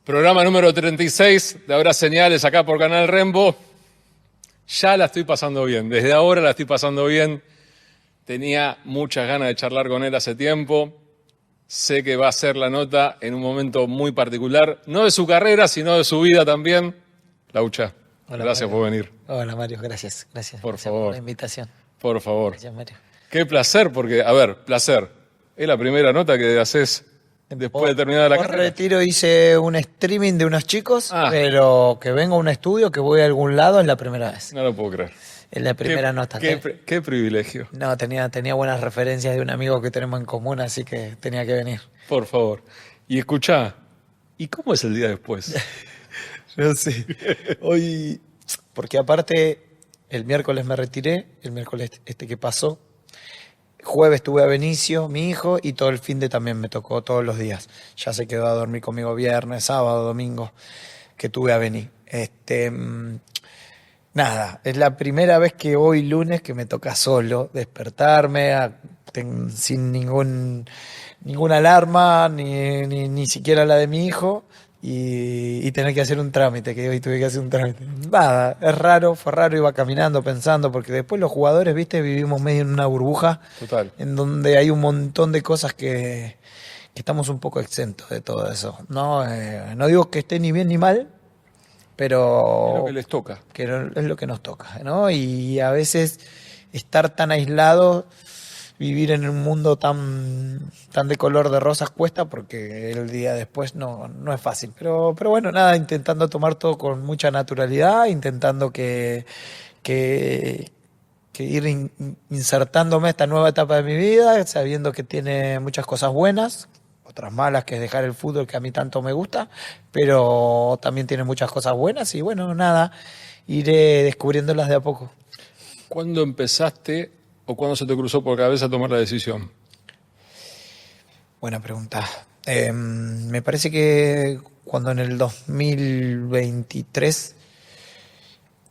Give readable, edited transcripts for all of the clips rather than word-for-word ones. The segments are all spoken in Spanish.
Programa número 36 de Habrá Señales acá por Canal Rembo. Ya la estoy pasando bien, desde ahora la estoy pasando bien. Tenía muchas ganas de charlar con él hace tiempo. Sé que va a ser la nota en un momento muy particular, no de su carrera, sino de su vida también. Laucha, Hola, gracias Mario. por venir. Hola, Mario, gracias. Por Gracias favor. por la invitación. Por favor. Gracias, Mario. Qué placer, porque, a ver, placer. Es la primera nota que haces después de terminar la Por carrera. retiro hice un streaming de unos chicos, Ah. pero que vengo a un estudio, que voy a algún lado, es la primera vez. No lo puedo creer. Es la primera nota. Qué privilegio. No, tenía buenas referencias de un amigo que tenemos en común, así que tenía que venir. Por favor. Y escuchá, ¿y cómo es el día después? No sé. Hoy, porque aparte, el miércoles me retiré, el miércoles que pasó. Jueves tuve a Benicio, mi hijo, y todo el fin de también me tocó todos los días. Ya se quedó a dormir conmigo viernes, sábado, domingo, que tuve a Beni. Nada, es la primera vez que hoy lunes que me toca solo despertarme sin ninguna alarma, ni siquiera la de mi hijo, y tener que hacer un trámite, que hoy tuve que hacer un trámite. Nada, es raro, fue raro, iba caminando pensando, porque después los jugadores, viste, vivimos medio en una burbuja, Total. en donde hay un montón de cosas que estamos un poco exentos de todo eso. No, no digo que esté ni bien ni mal, pero Es lo que les toca. que es lo que nos toca, ¿no? Y a veces estar tan aislado, vivir en un mundo tan de color de rosas cuesta, porque el día después no es fácil. Pero bueno, nada, intentando tomar todo con mucha naturalidad, intentando que ir insertándome a esta nueva etapa de mi vida, sabiendo que tiene muchas cosas buenas, otras malas, que es dejar el fútbol que a mí tanto me gusta, pero también tiene muchas cosas buenas y bueno, nada, iré descubriéndolas de a poco. ¿Cuándo empezaste o cuándo se te cruzó por cabeza tomar la decisión? Buena pregunta. Me parece que cuando en el 2023,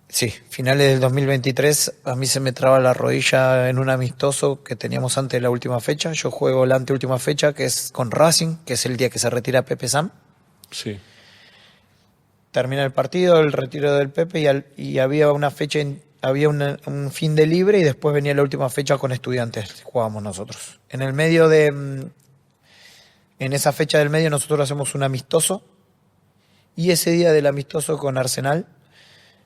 sí, finales del 2023, a mí se me traba la rodilla en un amistoso que teníamos antes de la última fecha. Yo juego la anteúltima fecha, que es con Racing, que es el día que se retira Pepe Sam. Sí. Termina el partido, el retiro del Pepe, y había una fecha, había un fin de libre, y después venía la última fecha con Estudiantes, jugábamos nosotros. En el medio en esa fecha del medio nosotros hacemos un amistoso, y ese día del amistoso con Arsenal,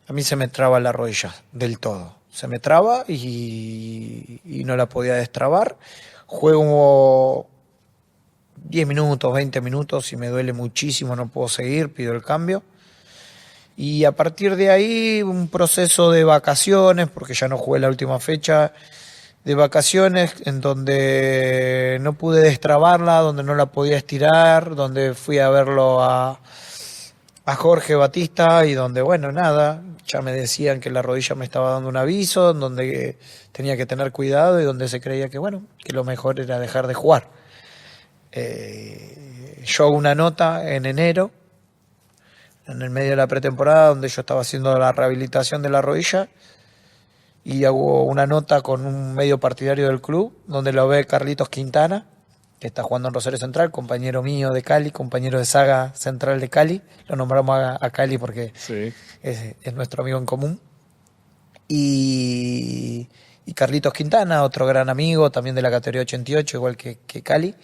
a mí se me traba la rodilla del todo. Se me traba y no la podía destrabar. Juego 10 minutos, 20 minutos y me duele muchísimo, no puedo seguir, pido el cambio. Y a partir de ahí un proceso de vacaciones, porque ya no jugué la última fecha, de vacaciones en donde no pude destrabarla, donde no la podía estirar, donde fui a verlo a Jorge Batista, y donde, bueno, nada, ya me decían que la rodilla me estaba dando un aviso, donde tenía que tener cuidado y donde se creía que, bueno, que lo mejor era dejar de jugar. Yo hago una nota en enero, en el medio de la pretemporada, donde yo estaba haciendo la rehabilitación de la rodilla, y hago una nota con un medio partidario del club, donde lo ve Carlitos Quintana, que está jugando en Rosario Central, compañero mío de Cali, compañero de saga central de Cali. Lo nombramos a Cali porque Sí. es nuestro amigo en común. Y Carlitos Quintana, otro gran amigo, también de la categoría 88, igual que Cali,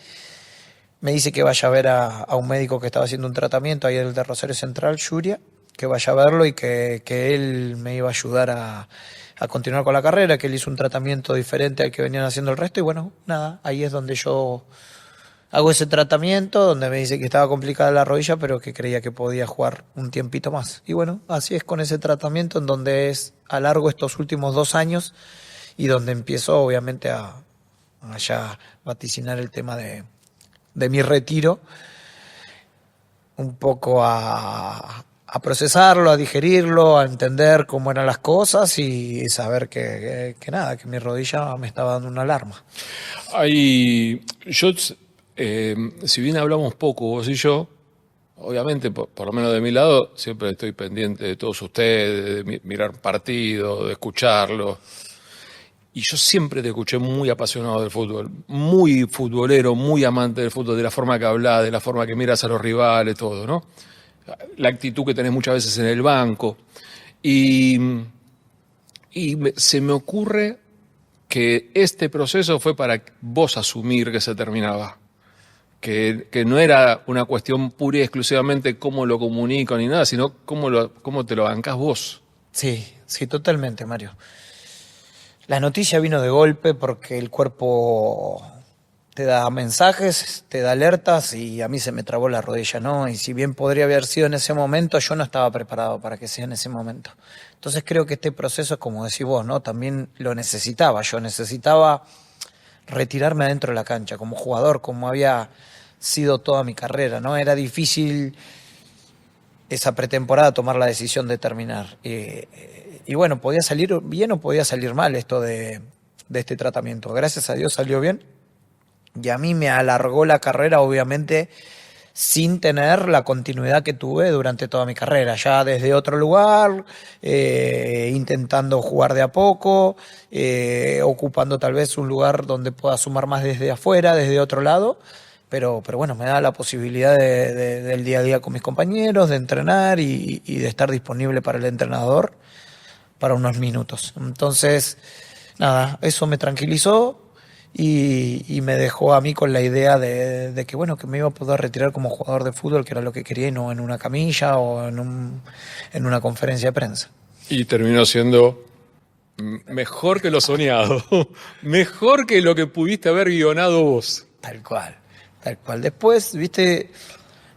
me dice que vaya a ver a un médico que estaba haciendo un tratamiento ahí el de Rosario Central, Yuria, que vaya a verlo y que él me iba a ayudar a continuar con la carrera, que él hizo un tratamiento diferente al que venían haciendo el resto, y bueno, nada, ahí es donde yo hago ese tratamiento, donde me dice que estaba complicada la rodilla, pero que creía que podía jugar un tiempito más. Y bueno, así es con ese tratamiento, en donde alargo estos últimos 2 años, y donde empiezo obviamente a ya vaticinar el tema de mi retiro, un poco a procesarlo, a digerirlo, a entender cómo eran las cosas y saber que nada, que mi rodilla me estaba dando una alarma. Si bien hablamos poco vos y yo, obviamente, por lo menos de mi lado, siempre estoy pendiente de todos ustedes, de mirar partidos, de escucharlos. Y yo siempre te escuché muy apasionado del fútbol, muy futbolero, muy amante del fútbol, de la forma que hablás, de la forma que miras a los rivales, todo, ¿no? la actitud que tenés muchas veces en el banco. Se me ocurre que este proceso fue para vos asumir que se terminaba. Que no era una cuestión pura y exclusivamente cómo lo comunico ni nada, sino cómo te lo bancás vos. Sí, sí, totalmente, Mario. La noticia vino de golpe porque el cuerpo te da mensajes, te da alertas y a mí se me trabó la rodilla, ¿no? Y si bien podría haber sido en ese momento, yo no estaba preparado para que sea en ese momento. Entonces creo que este proceso, como decís vos, ¿no? También lo necesitaba. Yo necesitaba retirarme adentro de la cancha como jugador, como había sido toda mi carrera, ¿no? Era difícil esa pretemporada tomar la decisión de terminar. Y bueno, podía salir bien o podía salir mal esto de este tratamiento. Gracias a Dios salió bien. Y a mí me alargó la carrera, obviamente, sin tener la continuidad que tuve durante toda mi carrera. Ya desde otro lugar, intentando jugar de a poco, ocupando tal vez un lugar donde pueda sumar más desde afuera, desde otro lado. Pero bueno, me da la posibilidad del día a día con mis compañeros, de entrenar y de estar disponible para el entrenador para unos minutos. Entonces, nada, eso me tranquilizó y me dejó a mí con la idea de que, bueno, que me iba a poder retirar como jugador de fútbol, que era lo que quería, y no en una camilla o en una conferencia de prensa. Y terminó siendo mejor que lo soñado, mejor que lo que pudiste haber guionado vos. Tal cual. Después, viste,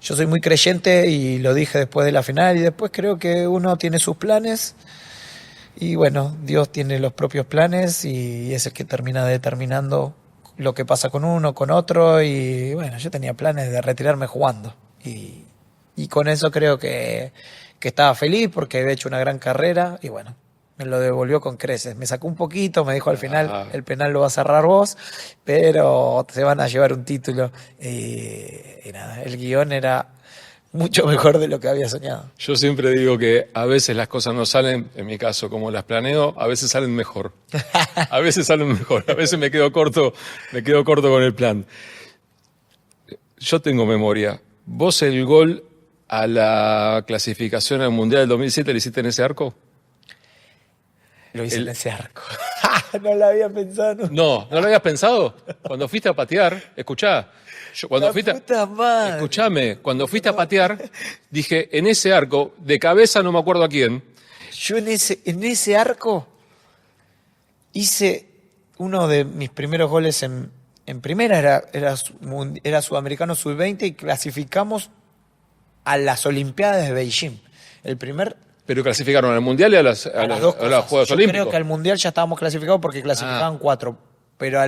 yo soy muy creyente y lo dije después de la final, y después creo que uno tiene sus planes y bueno, Dios tiene los propios planes y es el que termina determinando lo que pasa con uno, con otro. Y bueno, yo tenía planes de retirarme jugando y con eso creo que estaba feliz porque había hecho una gran carrera y bueno, me lo devolvió con creces. Me sacó un poquito, me dijo al final, el penal lo va a cerrar vos, pero se van a llevar un título. Y nada, el guión era mucho mejor de lo que había soñado. Yo siempre digo que a veces las cosas no salen, en mi caso, como las planeo, a veces salen mejor. A veces salen mejor, a veces me quedo corto con el plan. Yo tengo memoria. ¿Vos el gol a la clasificación al Mundial del 2007 le hiciste en ese arco? Lo hice en ese arco. No lo había pensado. No lo habías pensado. Cuando fuiste a patear, escuchá. Cuando fuiste a patear, dije, en ese arco, de cabeza no me acuerdo a quién. Yo en ese arco hice uno de mis primeros goles en primera, era Sudamericano Sub-20 y clasificamos a las Olimpiadas de Beijing. El primer... Pero clasificaron al Mundial y a los Juegos Olímpicos. Creo que al Mundial ya estábamos clasificados porque clasificaban 4, pero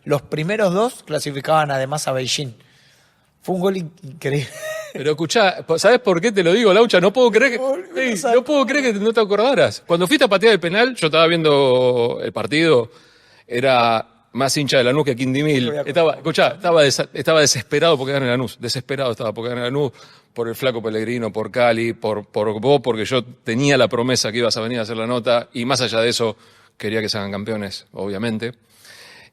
los primeros 2 clasificaban además a Beijing. Fue un gol increíble. Pero escuchá, ¿sabés por qué te lo digo, Laucha? No puedo creer que no te acordaras. Cuando fuiste a patear el penal, yo estaba viendo el partido, era más hincha de Lanús que Quindimil. Estaba desesperado porque ganar Lanús. Desesperado estaba porque ganar Lanús, por el flaco Pellegrino, por Cali, por vos, porque yo tenía la promesa que ibas a venir a hacer la nota, y más allá de eso, quería que se hagan campeones, obviamente.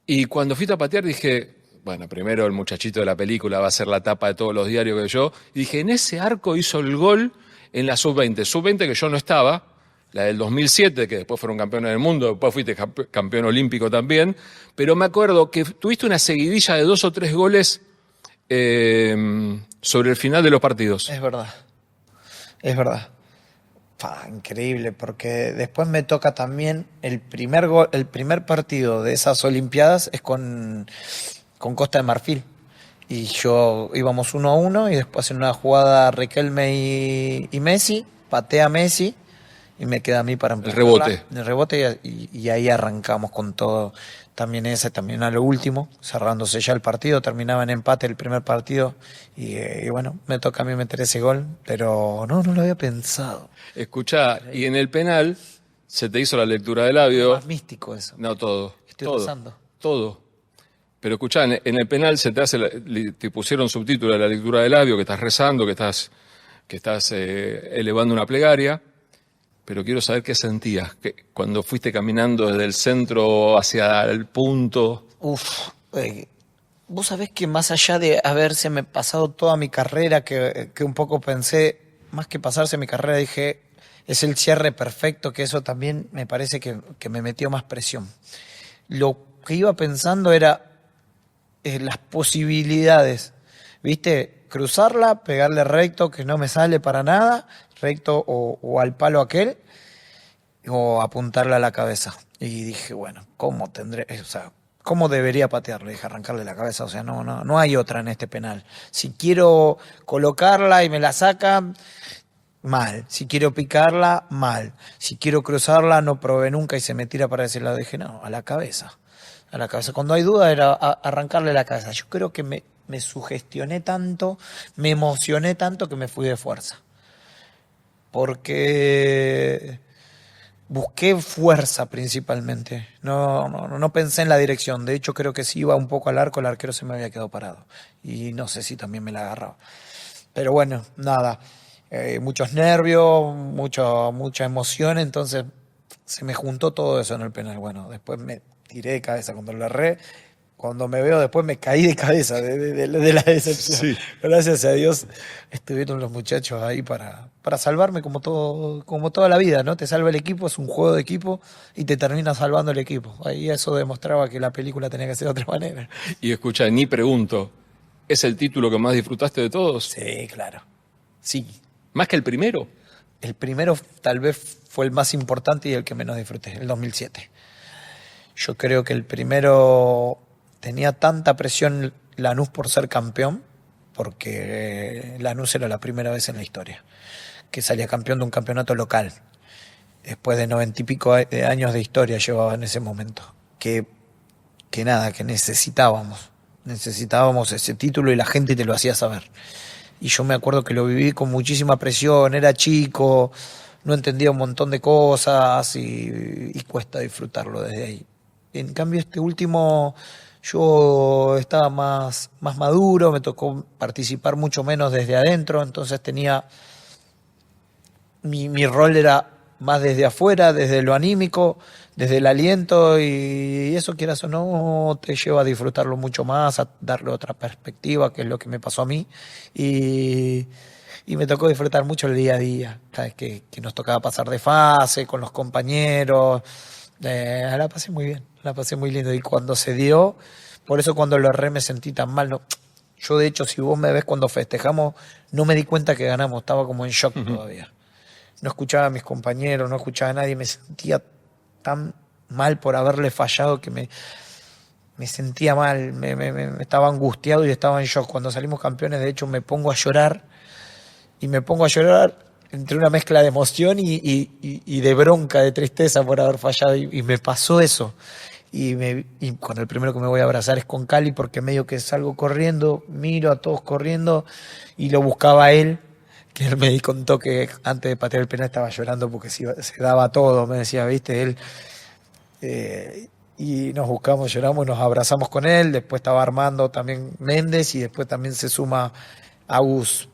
Y cuando fuiste a patear dije, bueno, primero el muchachito de la película va a ser la tapa de todos los diarios que yo. Y dije, en ese arco hizo el gol en la Sub-20. Sub-20 que yo no estaba, la del 2007, que después fueron campeones del mundo, después fuiste campeón olímpico también. Pero me acuerdo que tuviste una seguidilla de 2 o 3 goles sobre el final de los partidos. Es verdad. Increíble, porque después me toca también el primer partido de esas Olimpiadas es con Costa de Marfil. Y íbamos 1-1 y después en una jugada Riquelme y Messi, patea Messi y me queda a mí para empujarla. El rebote y ahí arrancamos con todo. También a lo último, cerrándose ya el partido, terminaba en empate el primer partido y bueno, me toca a mí meter ese gol, pero no lo había pensado. Escuchá, y en el penal se te hizo la lectura de labio. Es más místico eso. No, todo. Estoy rezando. Todo. Pero escuchá, en el penal te pusieron subtítulo de la lectura de labio, que estás rezando, que estás elevando una plegaria. Pero quiero saber qué sentías cuando fuiste caminando desde el centro hacia el punto. Vos sabés que más allá de haberse me pasado toda mi carrera, que un poco pensé, más que pasarse mi carrera, dije, es el cierre perfecto, que eso también me parece que me metió más presión. Lo que iba pensando era las posibilidades, ¿viste? Cruzarla, pegarle recto, que no me sale para nada, recto o al palo aquel, o apuntarle a la cabeza. Y dije, bueno, ¿cómo tendré, o sea, cómo debería patearle? Dije, arrancarle la cabeza, o sea, no hay otra en este penal. Si quiero colocarla y me la sacan, mal. Si quiero picarla, mal. Si quiero cruzarla, no probé nunca y se me tira para ese lado. Dije, no, a la cabeza. A la cabeza. Cuando hay duda era arrancarle la cabeza. Yo creo que me sugestioné tanto, me emocioné tanto que me fui de fuerza. Porque busqué fuerza principalmente. No pensé en la dirección. De hecho, creo que si iba un poco al arco, el arquero se me había quedado parado. Y no sé si también me la agarraba. Pero bueno, nada. Muchos nervios, mucha emoción, entonces se me juntó todo eso en el penal. Bueno, después me tiré de cabeza cuando lo erré. Cuando me veo después me caí de cabeza de la decepción. Sí. Gracias a Dios estuvieron los muchachos ahí para salvarme como toda la vida, ¿no? Te salva el equipo, es un juego de equipo y te termina salvando el equipo. Ahí eso demostraba que la película tenía que ser de otra manera. Y escucha, ni pregunto, ¿es el título que más disfrutaste de todos? Sí, claro. Sí. ¿Más que el primero? El primero tal vez fue el más importante y el que menos disfruté, el 2007. Yo creo que el primero tenía tanta presión Lanús por ser campeón, porque Lanús era la primera vez en la historia que salía campeón de un campeonato local. Después de 90 y pico de años de historia llevaba en ese momento. Que necesitábamos ese título y la gente te lo hacía saber. Y yo me acuerdo que lo viví con muchísima presión, era chico, no entendía un montón de cosas y cuesta disfrutarlo desde ahí. En cambio este último yo estaba más maduro, me tocó participar mucho menos desde adentro, entonces tenía, mi rol era más desde afuera, desde lo anímico, desde el aliento y eso, quieras o no, te lleva a disfrutarlo mucho más, a darle otra perspectiva, que es lo que me pasó a mí. Y me tocó disfrutar mucho el día a día, ¿sabes? Que nos tocaba pasar de fase con los compañeros. La pasé muy bien, la pasé muy lindo. Y cuando se dio, por eso cuando lo erré me sentí tan mal. No, yo de hecho, si vos me ves cuando festejamos, no me di cuenta que ganamos, estaba como en shock todavía. No escuchaba a mis compañeros, no escuchaba a nadie, me sentía tan mal por haberle fallado que me sentía mal, me estaba angustiado y estaba en shock. Cuando salimos campeones, de hecho, me pongo a llorar entre una mezcla de emoción y de bronca, de tristeza por haber fallado y me pasó eso. Y con el primero que me voy a abrazar es con Cali, porque medio que salgo corriendo, miro a todos corriendo y lo buscaba a él, que él me contó que antes de patear el penal estaba llorando porque se daba todo, me decía, viste, él. Y nos buscamos, lloramos, nos abrazamos con él, después estaba Armando también Méndez y después también se suma Agus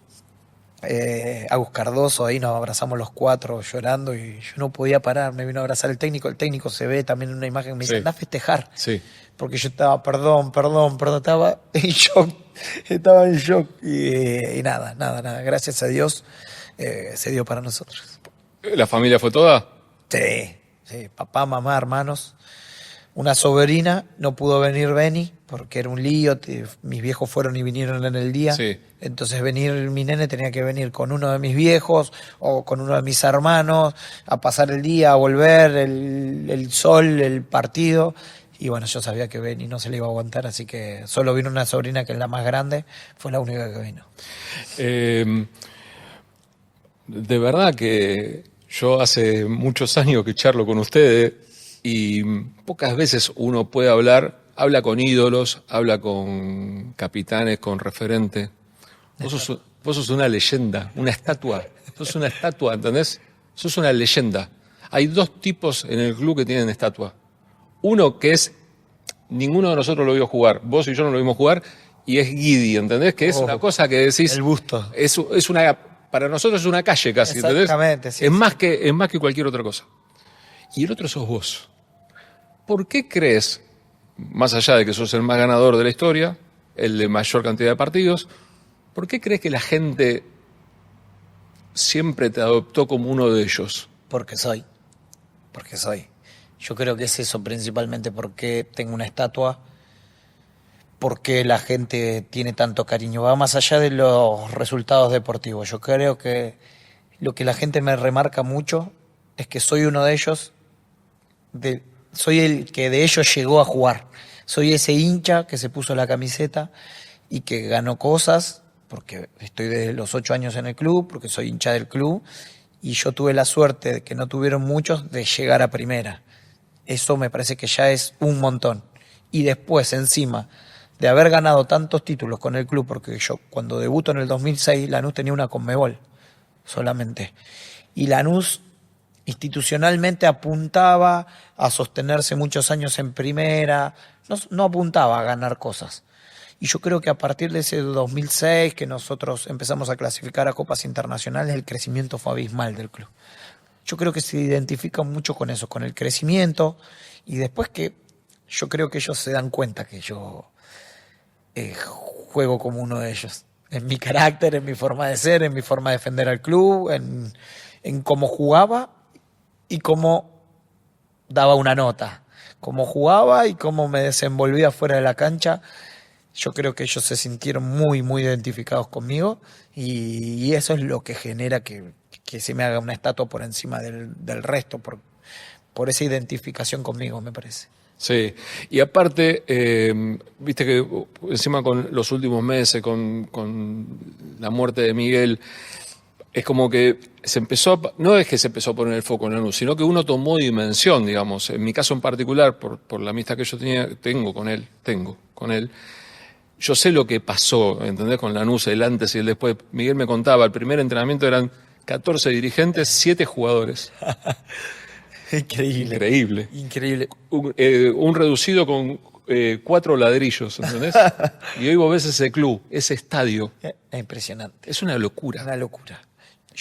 Cardoso, ahí nos abrazamos los cuatro llorando y yo no podía parar, me vino a abrazar el técnico se ve también en una imagen, me dice, anda a festejar, sí. Porque yo estaba, perdón, estaba en shock y nada, gracias a Dios se dio para nosotros. ¿La familia fue toda? Sí, papá, mamá, hermanos. Una sobrina, no pudo venir Beni, porque era un lío, mis viejos fueron y vinieron en el día. Sí. Entonces mi nene tenía que venir con uno de mis viejos o con uno de mis hermanos a pasar el día, a volver, el sol, el partido. Y bueno, yo sabía que Beni no se le iba a aguantar, así que solo vino una sobrina que es la más grande, fue la única que vino. De verdad que yo hace muchos años que charlo con ustedes y pocas veces uno puede habla con ídolos, habla con capitanes, con referentes. Vos sos una leyenda, una estatua. Sos una estatua, ¿entendés? Sos una leyenda. Hay dos tipos en el club que tienen estatua. Uno que es, ninguno de nosotros lo vio jugar, vos y yo no lo vimos jugar, y es Guidi, ¿entendés? Que es una cosa que decís... El busto. Es una, para nosotros es una calle casi, ¿entendés? Exactamente, sí. Es más que cualquier otra cosa. Y el otro sos vos. ¿Por qué crees, más allá de que sos el más ganador de la historia, el de mayor cantidad de partidos, por qué crees que la gente siempre te adoptó como uno de ellos? Porque soy. Yo creo que es eso principalmente, porque tengo una estatua, porque la gente tiene tanto cariño. Va más allá de los resultados deportivos. Yo creo que lo que la gente me remarca mucho es que soy uno de ellos, soy el que de ellos llegó a jugar. Soy ese hincha que se puso la camiseta y que ganó cosas, porque estoy desde los 8 años en el club, porque soy hincha del club, y yo tuve la suerte de que no tuvieron muchos de llegar a primera. Eso me parece que ya es un montón. Y después, encima de haber ganado tantos títulos con el club, porque yo cuando debuto en el 2006, Lanús tenía una Conmebol solamente. Y Lanús institucionalmente apuntaba a sostenerse muchos años en primera, no apuntaba a ganar cosas. Y yo creo que a partir de ese 2006 que nosotros empezamos a clasificar a copas internacionales, el crecimiento fue abismal del club. Yo creo que se identifican mucho con eso, con el crecimiento, y después que yo creo que ellos se dan cuenta que yo juego como uno de ellos, en mi carácter, en mi forma de ser, en mi forma de defender al club, en cómo jugaba y cómo daba una nota, cómo jugaba y cómo me desenvolvía fuera de la cancha. Yo creo que ellos se sintieron muy, muy identificados conmigo, y eso es lo que genera que se me haga una estatua por encima del resto, por esa identificación conmigo, me parece. Sí, y aparte, viste que encima con los últimos meses, con la muerte de Miguel, es como que no es que se empezó a poner el foco en Lanús, sino que uno tomó dimensión, digamos. En mi caso en particular, por la amistad que yo tengo con él, yo sé lo que pasó, ¿entendés? Con Lanús, el antes y el después. Miguel me contaba, el primer entrenamiento eran 14 dirigentes, 7 jugadores. Increíble. Un reducido con 4 ladrillos, ¿entendés? Y hoy vos ves ese club, ese estadio. Es impresionante. Es una locura. Una locura.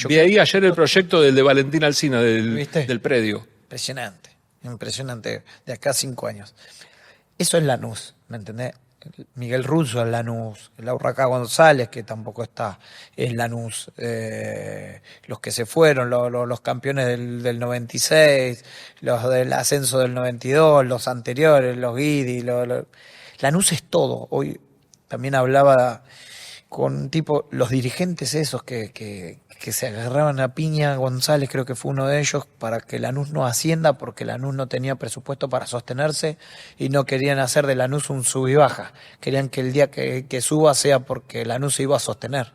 Vi ahí ayer el proyecto del de Valentín Alsina, del predio. Impresionante. De acá a 5 años. Eso es Lanús, ¿me entendés? Miguel Russo es Lanús, el Urraca González, que tampoco está, es Lanús, los que se fueron, los campeones del 96, los del ascenso del 92, los anteriores, los Guidi, Lanús es todo. Hoy también hablaba con un tipo, los dirigentes esos que se agarraban a piña. González creo que fue uno de ellos, para que Lanús no ascienda, porque Lanús no tenía presupuesto para sostenerse y no querían hacer de Lanús un sub y baja. Querían que el día que suba sea porque Lanús se iba a sostener.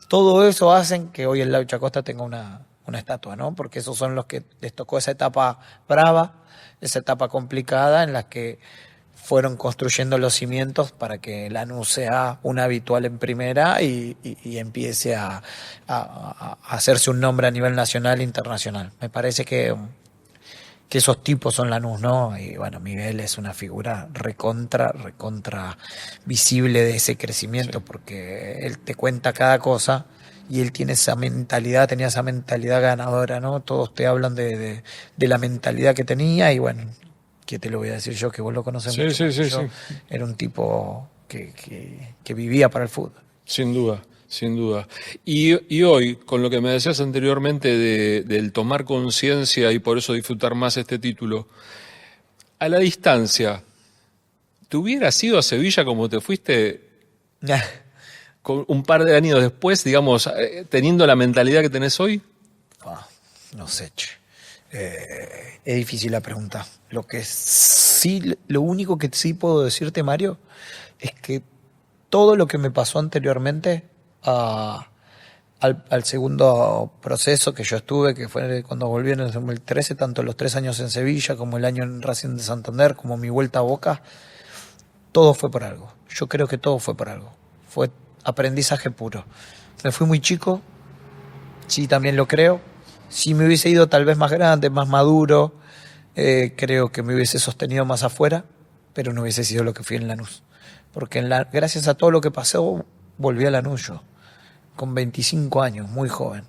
Todo eso hacen que hoy el Laucha Costa tenga una estatua, ¿no? Porque esos son los que les tocó esa etapa brava, esa etapa complicada en la que fueron construyendo los cimientos para que Lanús sea un habitual en primera y empiece a hacerse un nombre a nivel nacional e internacional. Me parece que esos tipos son Lanús, ¿no? Y bueno, Miguel es una figura recontra visible de ese crecimiento, sí, porque él te cuenta cada cosa y él tenía esa mentalidad ganadora, ¿no? Todos te hablan de la mentalidad que tenía, y bueno, ¿qué te lo voy a decir yo, que vos lo conocés mucho? Sí. Era un tipo que vivía para el fútbol. Sin duda. Y hoy, con lo que me decías anteriormente del tomar conciencia y por eso disfrutar más este título, a la distancia, ¿te hubieras ido a Sevilla como te fuiste con un par de años después, digamos, teniendo la mentalidad que tenés hoy? No sé, che. Es difícil la pregunta. Lo único que sí puedo decirte, Mario, es que todo lo que me pasó anteriormente al segundo proceso que yo estuve, que fue cuando volví en el 2013, tanto los 3 años en Sevilla como el año en Racing de Santander, como mi vuelta a Boca, todo fue por algo. Yo creo que todo fue por algo. Fue aprendizaje puro. Me fui muy chico, sí, también lo creo. Si me hubiese ido tal vez más grande, más maduro, creo que me hubiese sostenido más afuera, pero no hubiese sido lo que fui en Lanús. Porque gracias a todo lo que pasó, volví a Lanús yo, con 25 años, muy joven.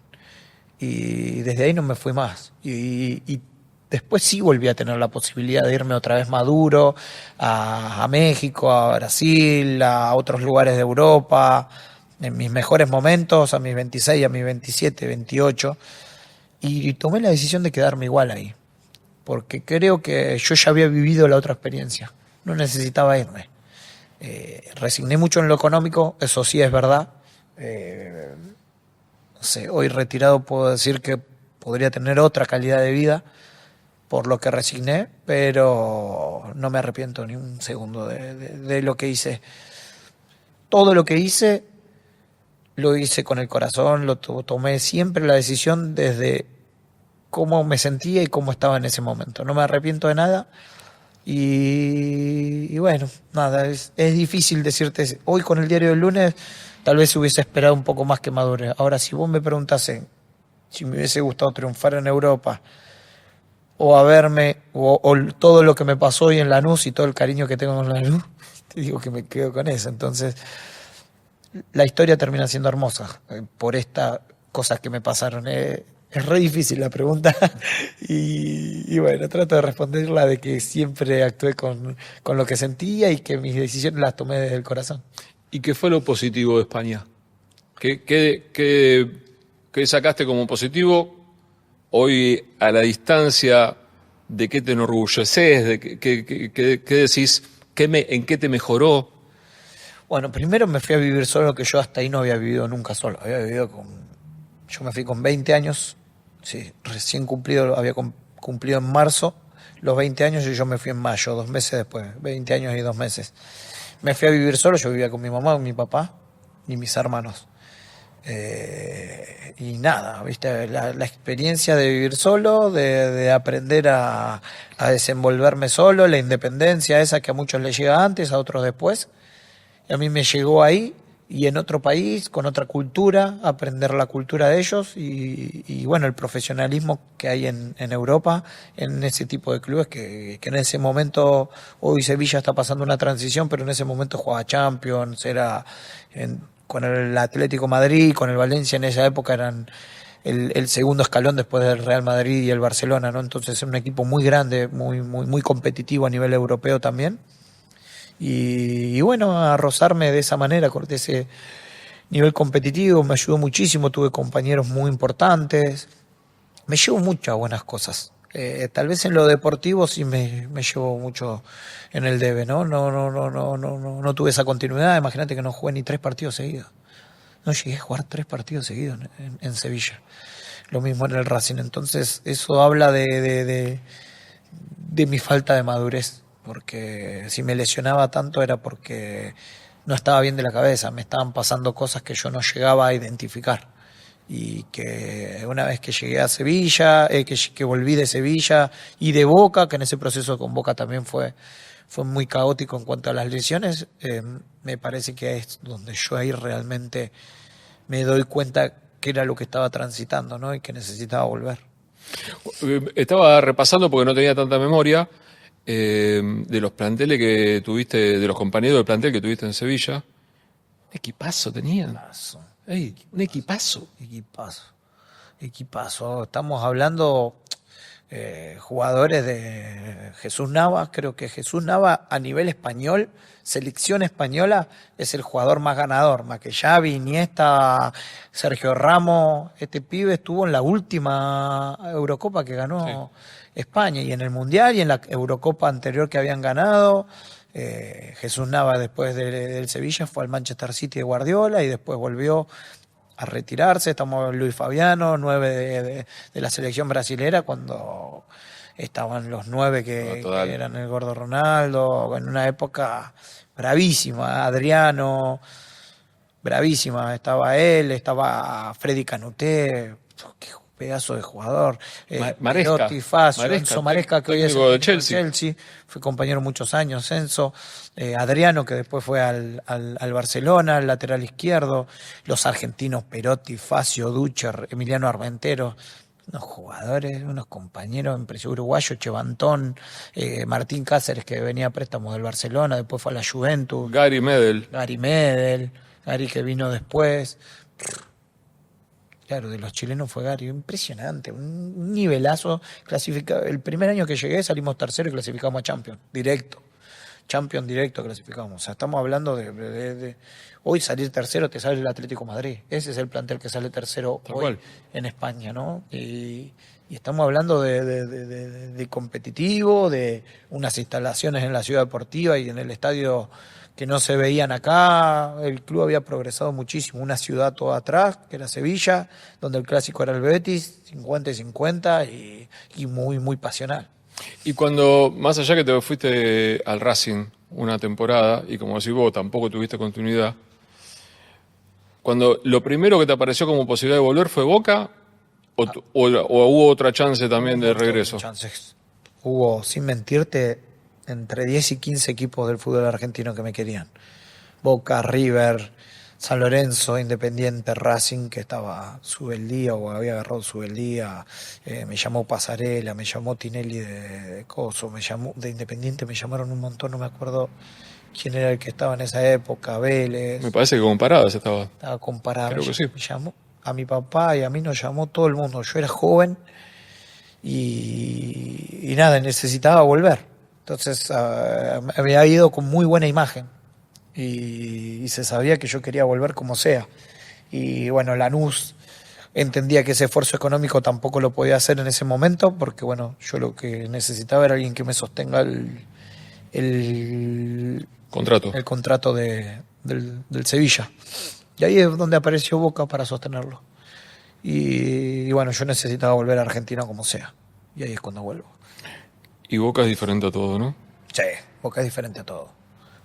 Y desde ahí no me fui más. Y después sí volví a tener la posibilidad de irme otra vez maduro a México, a Brasil, a otros lugares de Europa, en mis mejores momentos, a mis 26, a mis 27, 28, y tomé la decisión de quedarme igual ahí, porque creo que yo ya había vivido la otra experiencia, no necesitaba irme. Resigné mucho en lo económico, eso sí es verdad. No sé, hoy retirado puedo decir que podría tener otra calidad de vida por lo que resigné, pero no me arrepiento ni un segundo de lo que hice. Todo lo que hice, lo hice con el corazón, tomé siempre la decisión desde cómo me sentía y cómo estaba en ese momento. No me arrepiento de nada. Y bueno, nada, es difícil decirte, hoy con el diario del lunes tal vez hubiese esperado un poco más que madure. Ahora, si vos me preguntase si me hubiese gustado triunfar en Europa o haberme, o todo lo que me pasó hoy en Lanús y todo el cariño que tengo con Lanús, te digo que me quedo con eso. Entonces, la historia termina siendo hermosa por estas cosas que me pasaron. Es re difícil la pregunta y bueno, trato de responderla de que siempre actué con lo que sentía y que mis decisiones las tomé desde el corazón. ¿Y qué fue lo positivo de España? ¿Qué sacaste como positivo hoy a la distancia? ¿De qué te enorgulleces? ¿Qué decís? ¿En qué te mejoró? Bueno, primero me fui a vivir solo, que yo hasta ahí no había vivido nunca solo. Yo me fui con 20 años, sí, recién cumplido, cumplido en marzo los 20 años y yo me fui en mayo, 2 meses después, 20 años y 2 meses. Me fui a vivir solo, yo vivía con mi mamá, con mi papá y mis hermanos. Y nada, viste, la experiencia de vivir solo, de aprender a desenvolverme solo, la independencia esa que a muchos les llega antes, a otros después. Y a mí me llegó ahí y en otro país, con otra cultura, aprender la cultura de ellos y bueno, el profesionalismo que hay en Europa, en ese tipo de clubes que en ese momento, hoy Sevilla está pasando una transición, pero en ese momento jugaba Champions, con el Atlético Madrid, con el Valencia en esa época eran el segundo escalón después del Real Madrid y el Barcelona, ¿no? Entonces es un equipo muy grande, muy competitivo a nivel europeo también. Y bueno, a rozarme de esa manera, de ese nivel competitivo, me ayudó muchísimo, tuve compañeros muy importantes, me llevo muchas buenas cosas. Tal vez en lo deportivo sí me llevo mucho en el debe, ¿no? No tuve esa continuidad, imagínate que no jugué ni 3 partidos seguidos. No llegué a jugar 3 partidos seguidos en Sevilla. Lo mismo en el Racing. Entonces, eso habla de mi falta de madurez. Porque si me lesionaba tanto era porque no estaba bien de la cabeza, me estaban pasando cosas que yo no llegaba a identificar. Y que una vez que llegué a Sevilla, que volví de Sevilla y de Boca, que en ese proceso con Boca también fue muy caótico en cuanto a las lesiones, me parece que es donde yo ahí realmente me doy cuenta que era lo que estaba transitando, ¿no? Y que necesitaba volver. Estaba repasando porque no tenía tanta memoria. De los planteles que tuviste, de los compañeros del plantel que tuviste en Sevilla, un equipazo tenían. Ey, un equipazo. Equipazo. Estamos hablando jugadores de Jesús Navas. Creo que Jesús Navas a nivel español, selección española, es el jugador más ganador. Más que Xavi, Iniesta, Sergio Ramos. Este pibe estuvo en la última Eurocopa que ganó España y en el Mundial y en la Eurocopa anterior que habían ganado. Jesús Navas después del Sevilla fue al Manchester City de Guardiola y después volvió a retirarse. Estamos Luis Fabiano, 9 de la selección brasilera, cuando estaban los 9 que eran el Gordo Ronaldo, en una época bravísima. Adriano, bravísima, estaba él, estaba Freddy Canuté, qué pedazo de jugador. Maresca, Enzo Maresca, que hoy es el Chelsea, fue compañero muchos años, Enzo. Adriano, que después fue al Barcelona, al lateral izquierdo. Los argentinos Perotti, Facio, Ducher, Emiliano Armentero. Unos jugadores, unos compañeros, empresario uruguayo, Chevantón, Martín Cáceres, que venía a préstamo del Barcelona, después fue a la Juventus. Gary Medel, Gary que vino después. Claro, de los chilenos fue Gary, impresionante, un nivelazo. El primer año que llegué salimos tercero y clasificamos a Champions, directo. Champions directo clasificamos. O sea, estamos hablando de hoy salir tercero te sale el Atlético Madrid. Ese es el plantel que sale tercero Tal hoy cual. en España, ¿no? Y estamos hablando de competitivo, de unas instalaciones en la ciudad deportiva y en el estadio que no se veían acá. El club había progresado muchísimo. Una ciudad toda atrás, que era Sevilla, donde el clásico era el Betis, 50 y 50 y muy, muy pasional. Y cuando, más allá que te fuiste al Racing una temporada, y como decís vos, tampoco tuviste continuidad, cuando lo primero que te apareció como posibilidad de volver fue Boca, o hubo otra chance también de regreso. Chances. Hubo, sin mentirte, entre 10 y 15 equipos del fútbol argentino que me querían. Boca, River, San Lorenzo, Independiente, Racing, que estaba Subeldía o había agarrado Subeldía, me llamó Pasarela, me llamó Tinelli de Coso, me llamó de Independiente, me llamaron un montón, no me acuerdo quién era el que estaba en esa época, Vélez, Me parece que con Paradas estaba. estaba comparado. Creo que sí. Me llamó a mi papá y a mí nos llamó todo el mundo. Yo era joven y nada, necesitaba volver. Entonces me había ido con muy buena imagen y se sabía que yo quería volver como sea. Y bueno, Lanús entendía que ese esfuerzo económico tampoco lo podía hacer en ese momento porque bueno, yo lo que necesitaba era alguien que me sostenga el Contrato. el contrato del Sevilla. Y ahí es donde apareció Boca para sostenerlo. Y bueno, yo necesitaba volver a Argentina como sea. Y ahí es cuando vuelvo. Y Boca es diferente a todo, ¿no? Sí, Boca es diferente a todo.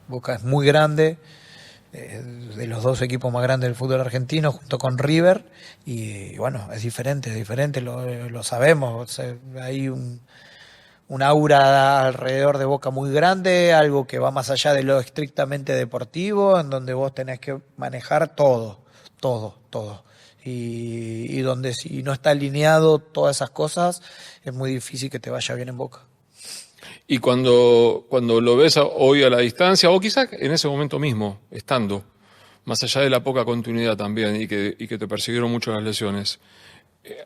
Boca es muy grande, de los dos equipos más grandes del fútbol argentino, junto con River. Y bueno, es diferente, lo sabemos. O sea, hay un aura alrededor de Boca muy grande, algo que va más allá de lo estrictamente deportivo, en donde vos tenés que manejar todo. Y donde si no está alineado todas esas cosas, es muy difícil que te vaya bien en Boca. Y cuando lo ves hoy a la distancia, o quizás en ese momento mismo, estando, más allá de la poca continuidad también, y que te persiguieron mucho las lesiones,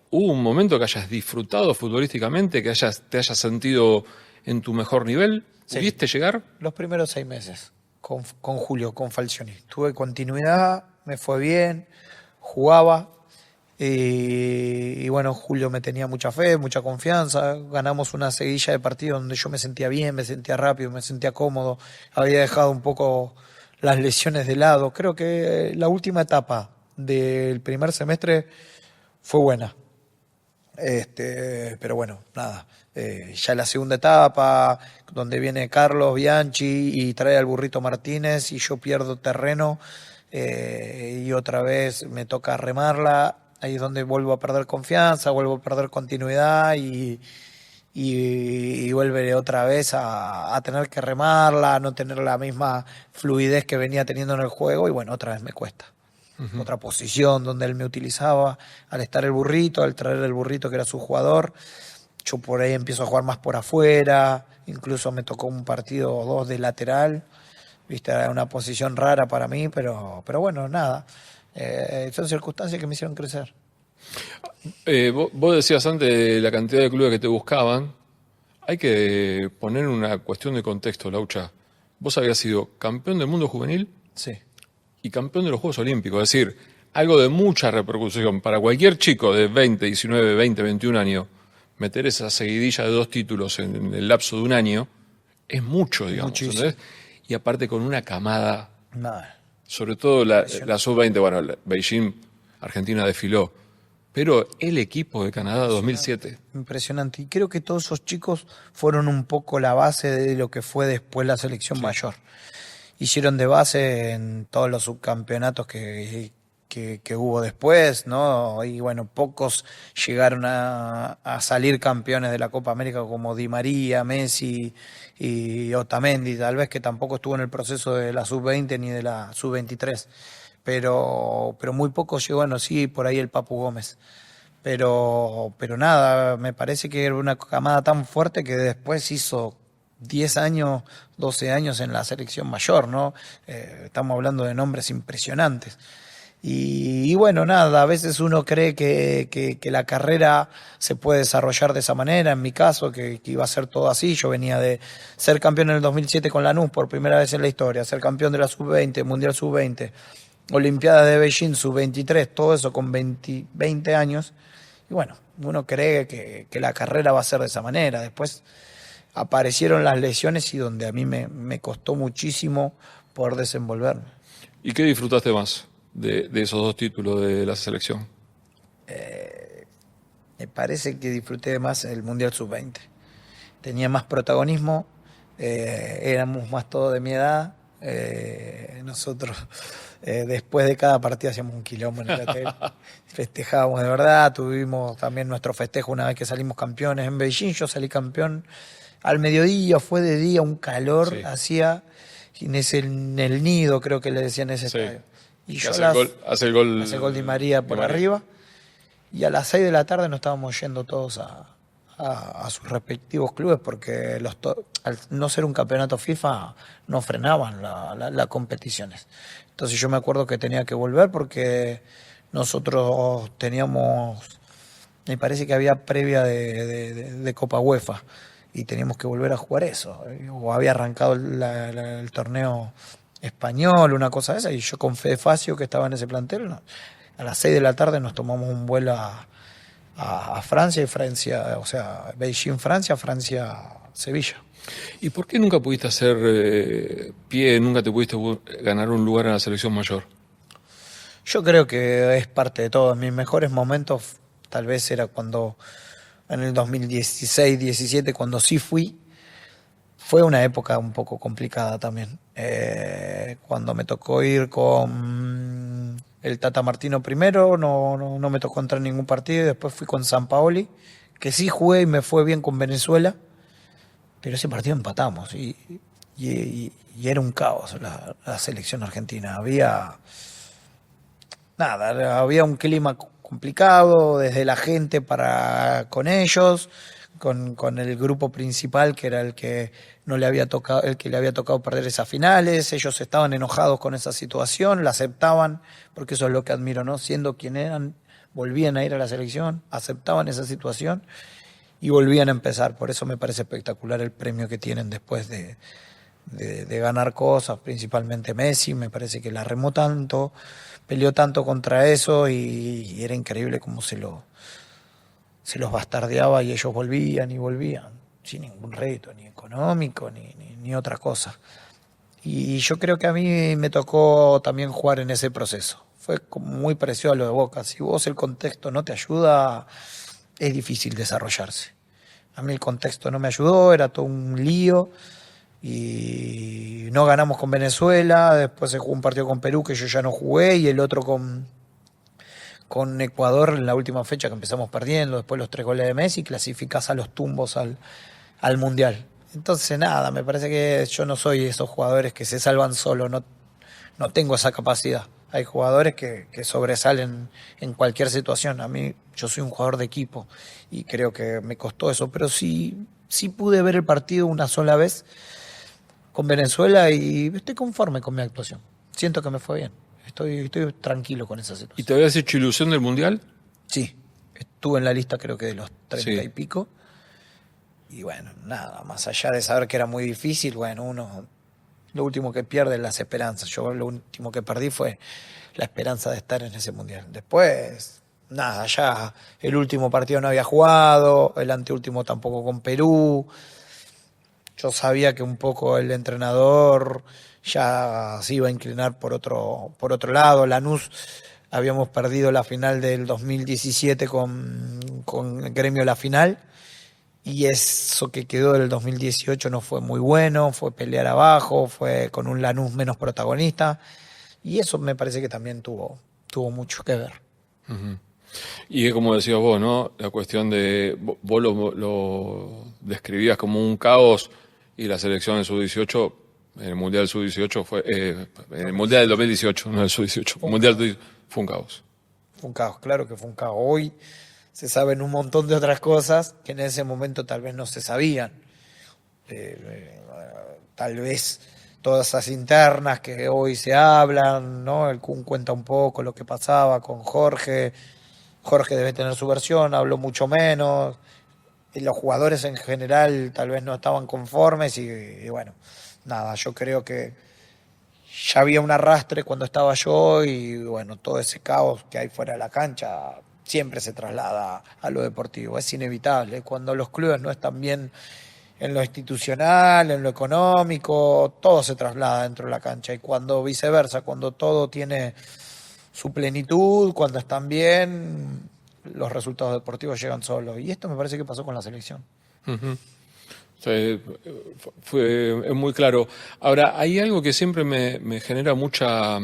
¿hubo un momento que hayas disfrutado futbolísticamente, que te hayas sentido en tu mejor nivel? Sí. ¿Pudiste llegar? Los primeros 6 meses con Julio, con Falcioni. Tuve continuidad, me fue bien, jugaba. Y bueno, Julio me tenía mucha fe, mucha confianza. Ganamos una seguilla de partidos donde yo me sentía bien, me sentía rápido, me sentía cómodo. Había dejado un poco las lesiones de lado. Creo que la última etapa del primer semestre fue buena. Pero bueno, nada. Ya la segunda etapa, donde viene Carlos Bianchi y trae al Burrito Martínez y yo pierdo terreno y otra vez me toca remarla. Ahí es donde vuelvo a perder confianza, vuelvo a perder continuidad y vuelve otra vez a tener que remarla, a no tener la misma fluidez que venía teniendo en el juego y bueno, otra vez me cuesta. Otra posición donde él me utilizaba, al estar el Burrito, al traer el Burrito que era su jugador, yo por ahí empiezo a jugar más por afuera, incluso me tocó un partido o dos de lateral, viste, era una posición rara para mí, pero bueno, nada. Son circunstancias que me hicieron crecer. Vos decías antes de la cantidad de clubes que te buscaban. Hay que poner una cuestión de contexto, Laucha. Vos habías sido campeón del mundo juvenil Sí. y campeón de los Juegos Olímpicos. Es decir, algo de mucha repercusión. Para cualquier chico de 20, 19, 20, 21 años, meter esa seguidilla de 2 títulos en el lapso de un año es mucho, digamos. Muchísimo. ¿Entendés? Y aparte con una camada, Nada. sobre todo la sub-20, bueno, Beijing, Argentina desfiló, pero el equipo de Canadá 2007. Impresionante. Y creo que todos esos chicos fueron un poco la base de lo que fue después la selección mayor. Hicieron de base en todos los subcampeonatos que hubo después, ¿no? Y bueno, pocos llegaron a salir campeones de la Copa América como Di María, Messi y Otamendi, tal vez que tampoco estuvo en el proceso de la sub-20 ni de la sub-23. Pero muy pocos llegó, bueno, sí, por ahí el Papu Gómez. Pero nada, me parece que era una camada tan fuerte que después hizo 10 años, 12 años en la selección mayor, ¿no? Estamos hablando de nombres impresionantes. Y bueno, nada, a veces uno cree que la carrera se puede desarrollar de esa manera. En mi caso, que iba a ser todo así. Yo venía de ser campeón en el 2007 con Lanús por primera vez en la historia, ser campeón de la Sub-20, Mundial Sub-20, Olimpiada de Beijing Sub-23, todo eso con 20 años. Y bueno, uno cree que la carrera va a ser de esa manera. Después aparecieron las lesiones y donde a mí me costó muchísimo poder desenvolverme. ¿Y qué disfrutaste más de esos 2 títulos de la selección? Me parece que disfruté más el Mundial Sub-20. Tenía más protagonismo, éramos más todos de mi edad. Nosotros, después de cada partido, hacíamos un quilombo en el hotel. Festejábamos de verdad. Tuvimos también nuestro festejo una vez que salimos campeones en Beijing. Yo salí campeón al mediodía, fue de día, un calor, Sí. hacía en el nido, creo que le decían ese Sí. estadio. Y yo Hace el gol hace gol Di María por arriba. Y a las 6 de la tarde nos estábamos yendo todos a sus respectivos clubes porque al no ser un campeonato FIFA no frenaban las competiciones. Entonces yo me acuerdo que tenía que volver porque nosotros teníamos, me parece que había previa de Copa UEFA y teníamos que volver a jugar eso. O había arrancado el torneo español, una cosa de esa, y yo con Fede Facio, que estaba en ese plantel, a las 6 de la tarde nos tomamos un vuelo a Francia y Francia, o sea, Beijing, Francia, Francia, Sevilla. ¿Y por qué nunca pudiste hacer pie, nunca te pudiste ganar un lugar en la selección mayor? Yo creo que es parte de todo. Mis mejores momentos tal vez era cuando en el 2016-17, cuando sí fui. Fue una época un poco complicada también. Cuando me tocó ir con el Tata Martino primero, no me tocó entrar en ningún partido. Y después fui con Sampaoli, que sí jugué y me fue bien con Venezuela. Pero ese partido empatamos y era un caos la selección argentina. Había un clima complicado desde la gente para con ellos, con el grupo principal que era el que no le había tocado, el que le había tocado perder esas finales. Ellos estaban enojados con esa situación, la aceptaban, porque eso es lo que admiro, ¿no? Siendo quien eran, volvían a ir a la selección, aceptaban esa situación y volvían a empezar. Por eso me parece espectacular el premio que tienen después de ganar cosas, principalmente Messi. Me parece que la remó tanto, peleó tanto contra eso y era increíble cómo se los bastardeaba y ellos volvían y volvían sin ningún reto, ni económico, ni otra cosa. Y yo creo que a mí me tocó también jugar en ese proceso. Fue como muy parecido a lo de Boca. Si vos el contexto no te ayuda, es difícil desarrollarse. A mí el contexto no me ayudó, era todo un lío y no ganamos con Venezuela. Después se jugó un partido con Perú que yo ya no jugué y el otro con Ecuador en la última fecha que empezamos perdiendo. Después los 3 goles de Messi, clasificás a los tumbos al Mundial. Entonces nada, me parece que yo no soy esos jugadores que se salvan solo, no tengo esa capacidad. Hay jugadores que sobresalen en cualquier situación. A mí, yo soy un jugador de equipo y creo que me costó eso, pero sí pude ver el partido una sola vez con Venezuela y estoy conforme con mi actuación. Siento que me fue bien. Estoy tranquilo con esa ¿Y situación. te habías hecho ilusión del Mundial? Sí, estuve en la lista creo que de los 30 Sí. y pico. Y bueno, nada, más allá de saber que era muy difícil, bueno, uno lo último que pierde es las esperanzas. Yo lo último que perdí fue la esperanza de estar en ese Mundial. Después, nada, ya el último partido no había jugado, el anteúltimo tampoco con Perú. Yo sabía que un poco el entrenador ya se iba a inclinar por otro lado. Lanús habíamos perdido la final del 2017 con Gremio la final. Y eso que quedó del 2018 no fue muy bueno, fue pelear abajo, fue con un Lanús menos protagonista. Y eso me parece que también tuvo mucho que ver. Y es como decías vos, ¿no? La cuestión de vos lo describías como un caos y la selección en sub-18, en el Mundial sub-18 fue, en el Mundial del 2018, no el sub-18, el Mundial fue un caos. Fue un caos, claro que fue un caos. Hoy se saben un montón de otras cosas que en ese momento tal vez no se sabían. Tal vez todas esas internas que hoy se hablan, ¿no? El Kun cuenta un poco lo que pasaba con Jorge. Jorge debe tener su versión, habló mucho menos. Y los jugadores en general tal vez no estaban conformes y bueno, nada, yo creo que ya había un arrastre cuando estaba yo y bueno, todo ese caos que hay fuera de la cancha siempre se traslada a lo deportivo, es inevitable. Cuando los clubes no están bien en lo institucional, en lo económico, todo se traslada dentro de la cancha y cuando viceversa, cuando todo tiene su plenitud, cuando están bien, los resultados deportivos llegan solos. Y esto me parece que pasó con la selección. Uh-huh. Sí, es muy claro. Ahora, hay algo que siempre me genera mucha...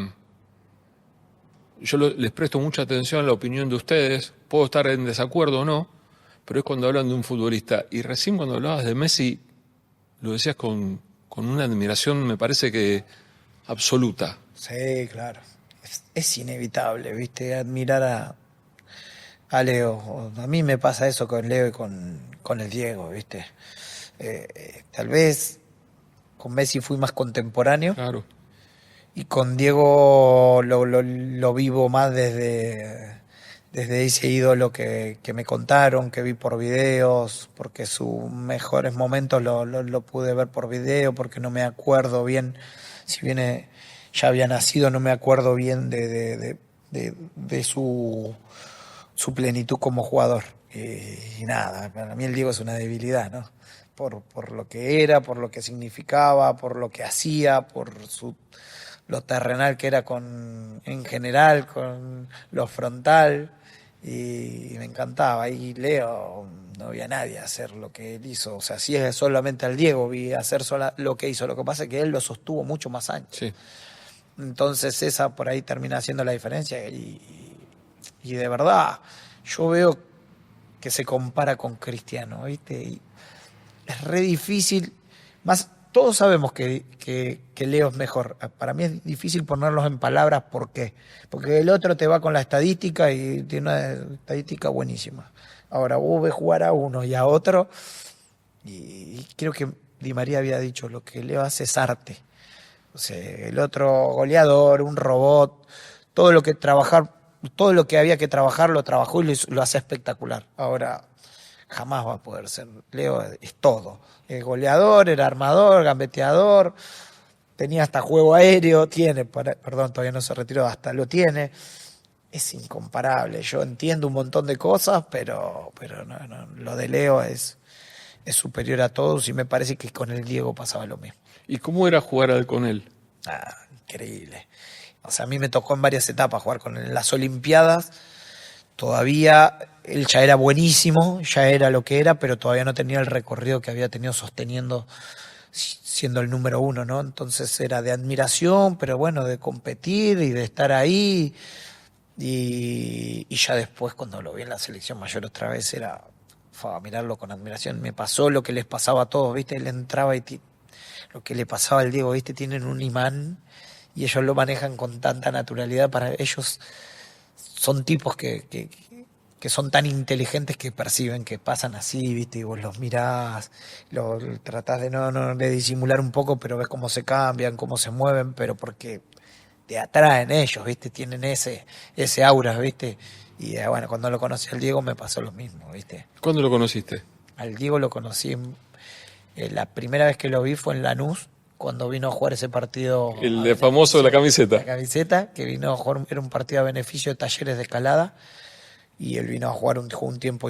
les presto mucha atención a la opinión de ustedes, puedo estar en desacuerdo o no, pero es cuando hablan de un futbolista. Y recién cuando hablabas de Messi, lo decías con una admiración, me parece que absoluta. Sí, claro. Es inevitable, ¿viste? Admirar a Leo. A mí me pasa eso con Leo y con el Diego, ¿viste? Tal vez con Messi fui más contemporáneo. Claro. Y con Diego lo vivo más desde ese ídolo que me contaron, que vi por videos, porque sus mejores momentos lo pude ver por video, porque no me acuerdo bien, si bien ya había nacido, no me acuerdo bien de su plenitud como jugador. Y nada, para mí el Diego es una debilidad, ¿no? Por lo que era, por lo que significaba, por lo que hacía, por lo terrenal que era en general, con lo frontal, y me encantaba. Y Leo, no había nadie hacer lo que él hizo. O sea, si es solamente al Diego, vi hacer lo que hizo. Lo que pasa es que él lo sostuvo mucho más años. Sí. Entonces esa por ahí termina haciendo la diferencia. Y de verdad, yo veo que se compara con Cristiano, ¿viste? Y es re difícil, más todos sabemos que Leo es mejor. Para mí es difícil ponerlos en palabras. ¿Por qué? Porque el otro te va con la estadística y tiene una estadística buenísima. Ahora vos ves jugar a uno y a otro, y creo que Di María había dicho, lo que Leo hace es arte. O sea, el otro goleador, un robot, todo lo que había que trabajar lo trabajó y lo hace espectacular. Ahora jamás va a poder ser. Leo es todo. Es goleador, era armador, gambeteador, tenía hasta juego aéreo, perdón, todavía no se retiró, hasta lo tiene. Es incomparable. Yo entiendo un montón de cosas, pero no, lo de Leo es superior a todos y me parece que con el Diego pasaba lo mismo. ¿Y cómo era jugar con él? Increíble. O sea, a mí me tocó en varias etapas jugar con él. En las Olimpiadas todavía él ya era buenísimo, ya era lo que era, pero todavía no tenía el recorrido que había tenido sosteniendo, siendo el número uno, ¿no? Entonces era de admiración, pero bueno, de competir y de estar ahí. Y ya después, cuando lo vi en la selección mayor otra vez, era mirarlo con admiración. Me pasó lo que les pasaba a todos, ¿viste? Él entraba y lo que le pasaba al Diego, ¿viste? Tienen un imán y ellos lo manejan con tanta naturalidad. Para ellos son tipos que son tan inteligentes que perciben que pasan así, ¿viste? Y vos los mirás, tratás de disimular un poco, pero ves cómo se cambian, cómo se mueven, pero porque te atraen ellos, ¿viste? Tienen ese aura, ¿viste? Y bueno, cuando lo conocí al Diego me pasó lo mismo, ¿viste? ¿Cuándo lo conociste? Al Diego lo conocí, la primera vez que lo vi fue en Lanús, cuando vino a jugar ese partido. El de famoso de la camiseta. La camiseta, que vino a jugar, era un partido a beneficio de Talleres de Escalada, y él vino a jugar un tiempo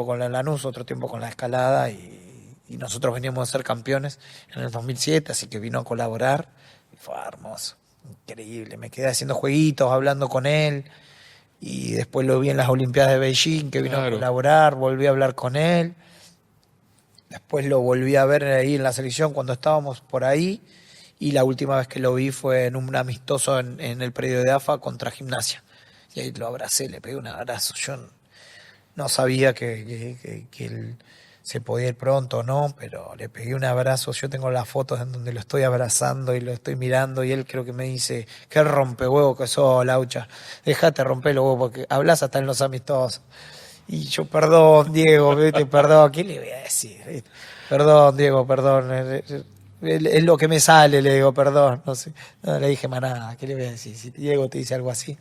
con la Lanús, otro tiempo con la Escalada, y nosotros veníamos a ser campeones en el 2007, así que vino a colaborar, y fue hermoso, increíble. Me quedé haciendo jueguitos, hablando con él, y después lo vi en las Olimpiadas de Beijing, que vino a colaborar, volví a hablar con él. Después lo volví a ver ahí en la selección cuando estábamos por ahí, y la última vez que lo vi fue en un amistoso en el predio de AFA contra Gimnasia. Y ahí lo abracé, le pegué un abrazo. Yo no sabía que él se podía ir pronto o no, pero le pegué un abrazo. Yo tengo las fotos en donde lo estoy abrazando y lo estoy mirando, y él creo que me dice, qué rompehuevo que sos, Laucha, dejate romper los huevos porque hablas hasta en los amistosos. Y yo, perdón, Diego, ¿viste? Perdón, ¿qué le voy a decir? ¿Viste? Perdón, Diego, perdón. Es lo que me sale, le digo, perdón, no sé, no le dije más nada, ¿qué le voy a decir? Si Diego te dice algo así.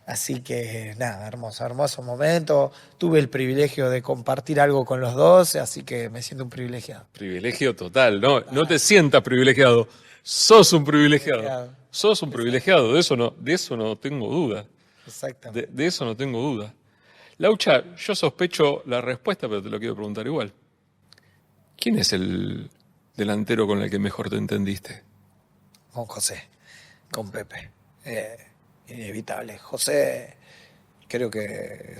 Así que nada, hermoso momento. Tuve el privilegio de compartir algo con los dos, así que me siento un privilegiado. Privilegio total, ¿no? No te sientas privilegiado, sos un privilegiado. Sos un privilegiado, de eso no tengo duda. Exactamente. De eso no tengo duda. Laucha, yo sospecho la respuesta, pero te lo quiero preguntar igual. ¿Quién es el delantero con el que mejor te entendiste? Con José, con Pepe. Inevitable. José, creo que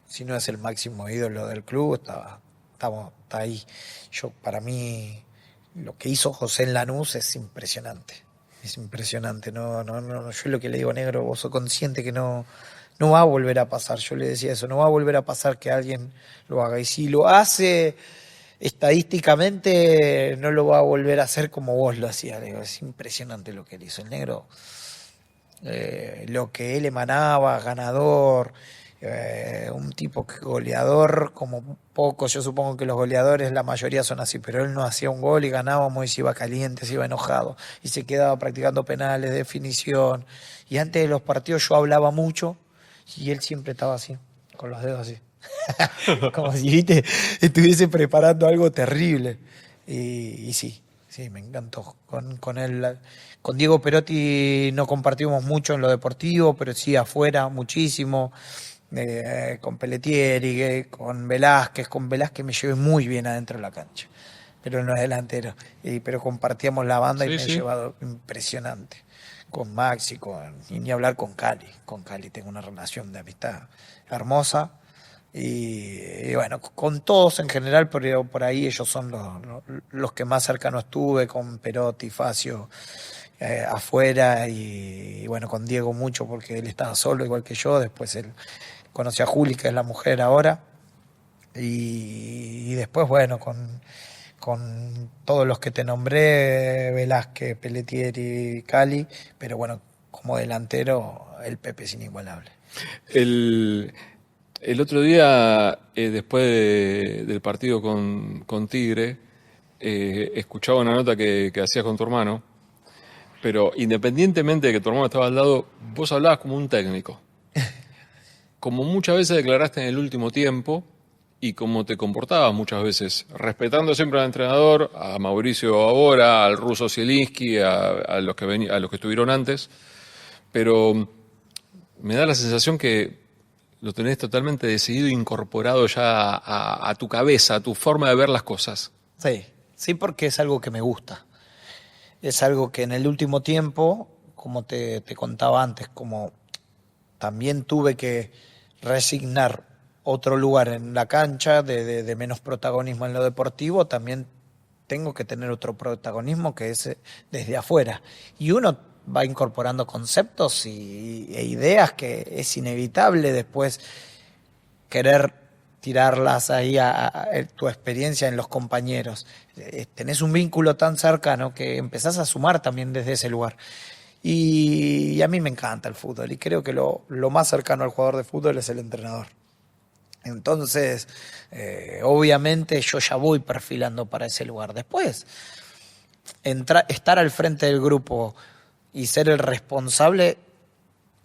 si no es el máximo ídolo del club, está ahí. Para mí, lo que hizo José en Lanús es impresionante. Es impresionante. No, yo lo que le digo, negro, vos sos consciente que no va a volver a pasar. Yo le decía eso, no va a volver a pasar que alguien lo haga. Y si lo hace, estadísticamente no lo va a volver a hacer como vos lo hacías. Es impresionante lo que él hizo. El negro, lo que él emanaba, ganador, un tipo goleador como pocos. Yo supongo que los goleadores, la mayoría son así, pero él no hacía un gol y ganábamos y se iba caliente, se iba enojado y se quedaba practicando penales, definición. Y antes de los partidos yo hablaba mucho y él siempre estaba así, con los dedos así. Como si, viste, estuviese preparando algo terrible. Y sí, me encantó. Con él, con Diego Perotti no compartimos mucho en lo deportivo, pero sí afuera muchísimo. Con Pelletieri, con Velázquez me llevé muy bien adentro de la cancha, pero no es delantero. Pero compartíamos la banda y me he llevado impresionante. Con Maxi, y ni hablar con Cali. Con Cali tengo una relación de amistad hermosa. Y bueno, con todos en general, pero por ahí ellos son los que más cercanos estuve, con Perotti, Facio, afuera, y bueno, con Diego mucho porque él estaba solo igual que yo. Después él conoció a Juli, que es la mujer ahora, y después bueno, con todos los que te nombré, Velázquez, Pelletieri, Cali, pero bueno, como delantero el Pepe es inigualable. El otro día, después del partido con Tigre, escuchaba una nota que hacías con tu hermano, pero independientemente de que tu hermano estaba al lado, vos hablabas como un técnico. Como muchas veces declaraste en el último tiempo y como te comportabas muchas veces, respetando siempre al entrenador, a Mauricio ahora, al ruso Zielinski, a los que estuvieron antes, pero me da la sensación que lo tenés totalmente decidido e incorporado ya a tu cabeza, a tu forma de ver las cosas. Sí, porque es algo que me gusta. Es algo que en el último tiempo, como te contaba antes, como también tuve que resignar otro lugar en la cancha de menos protagonismo en lo deportivo, también tengo que tener otro protagonismo que es desde afuera. Y uno va incorporando conceptos e ideas que es inevitable después querer tirarlas ahí a tu experiencia en los compañeros. Tenés un vínculo tan cercano que empezás a sumar también desde ese lugar. Y a mí me encanta el fútbol y creo que lo más cercano al jugador de fútbol es el entrenador. Entonces, obviamente yo ya voy perfilando para ese lugar. Después, estar al frente del grupo y ser el responsable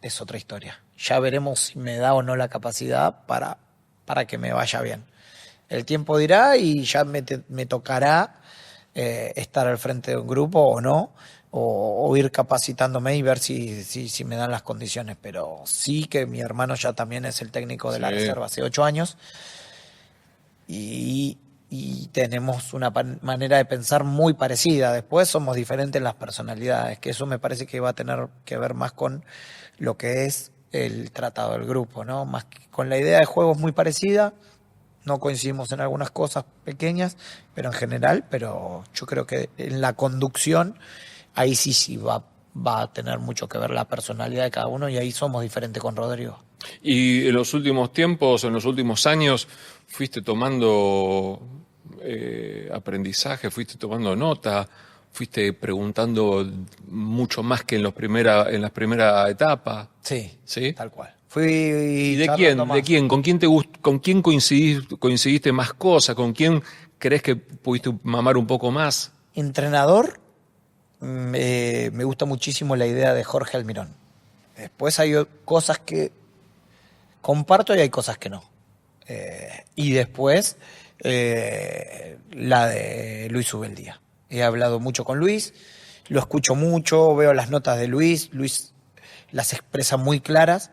es otra historia. Ya veremos si me da o no la capacidad para que me vaya bien. El tiempo dirá y ya me tocará estar al frente de un grupo o no, o ir capacitándome y ver si me dan las condiciones. Pero sí que mi hermano ya también es el técnico de la reserva hace 8 años y tenemos una manera de pensar muy parecida. Después somos diferentes las personalidades, que eso me parece que va a tener que ver más con lo que es el tratado del grupo, ¿no? Más que con la idea de juego es muy parecida. No coincidimos en algunas cosas pequeñas, pero en general, pero yo creo que en la conducción ahí sí va a tener mucho que ver la personalidad de cada uno y ahí somos diferentes con Rodrigo. Y en los últimos tiempos, en los últimos años, fuiste tomando aprendizaje, fuiste tomando nota, fuiste preguntando mucho más que en las primeras etapas. Sí, tal cual. ¿Y de quién? Más. ¿De quién? ¿Con quién coincidiste más cosas? ¿Con quién crees que pudiste mamar un poco más? Entrenador, me gusta muchísimo la idea de Jorge Almirón. Después hay cosas que comparto y hay cosas que no. Y después la de Luis Ubeldía. He hablado mucho con Luis, lo escucho mucho, veo las notas de Luis. Luis las expresa muy claras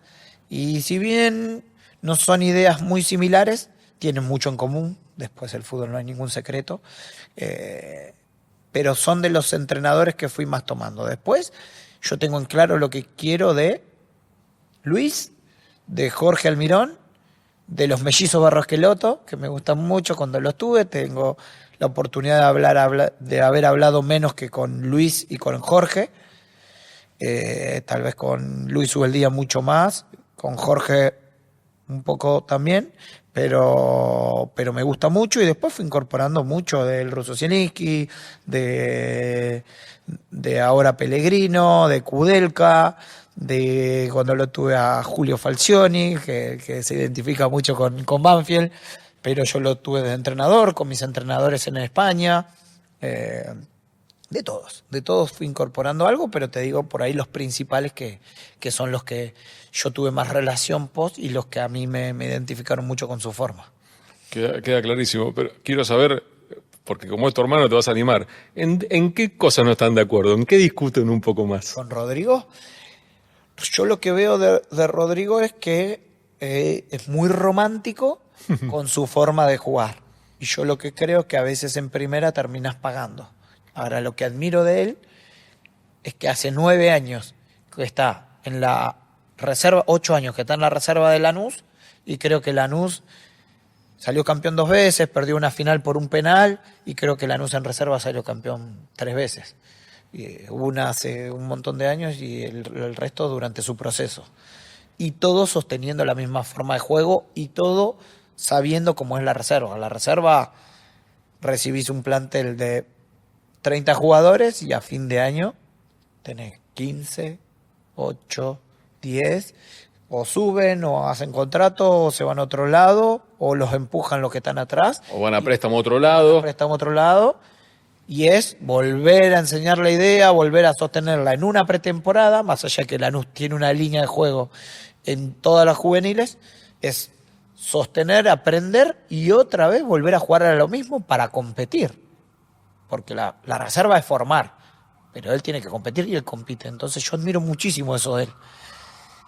y si bien no son ideas muy similares, tienen mucho en común. Después el fútbol no hay ningún secreto. Pero son de los entrenadores que fui más tomando. Después yo tengo en claro lo que quiero de Luis, de Jorge Almirón, de los mellizos Barros Queloto, que me gustan mucho cuando los tuve. Tengo la oportunidad de haber hablado menos que con Luis y con Jorge. Tal vez con Luis Ubeldía mucho más, con Jorge un poco también, pero me gusta mucho y después fui incorporando mucho del Russo Zielinski, de ahora Pellegrino, de Kudelka, de cuando lo tuve a Julio Falcioni, que se identifica mucho con Banfield, pero yo lo tuve de entrenador, con mis entrenadores en España, de todos fui incorporando algo, pero te digo por ahí los principales que son los que yo tuve más relación post y los que a mí me identificaron mucho con su forma. Queda clarísimo, pero quiero saber, porque como es tu hermano te vas a animar, ¿en qué cosas no están de acuerdo? ¿En qué discuten un poco más? Con Rodrigo, yo lo que veo de Rodrigo es que es muy romántico con su forma de jugar. Y yo lo que creo es que a veces en primera terminas pagando. Ahora, lo que admiro de él es que hace 9 años que está en la reserva, 8 años que está en la reserva de Lanús, y creo que Lanús salió campeón 2 veces, perdió una final por un penal, y creo que Lanús en reserva salió campeón 3 veces. Hubo una hace un montón de años y el resto durante su proceso. Y todo sosteniendo la misma forma de juego y todo sabiendo cómo es la reserva. La reserva recibís un plantel de 30 jugadores y a fin de año tenés 15, 8, 10, o suben o hacen contrato o se van a otro lado o los empujan los que están atrás. O van a préstamo a otro lado. Préstamo a otro lado. Y es volver a enseñar la idea, volver a sostenerla en una pretemporada, más allá que Lanús tiene una línea de juego en todas las juveniles, es sostener, aprender y otra vez volver a jugar a lo mismo para competir. Porque la reserva es formar, pero él tiene que competir y él compite. Entonces yo admiro muchísimo eso de él.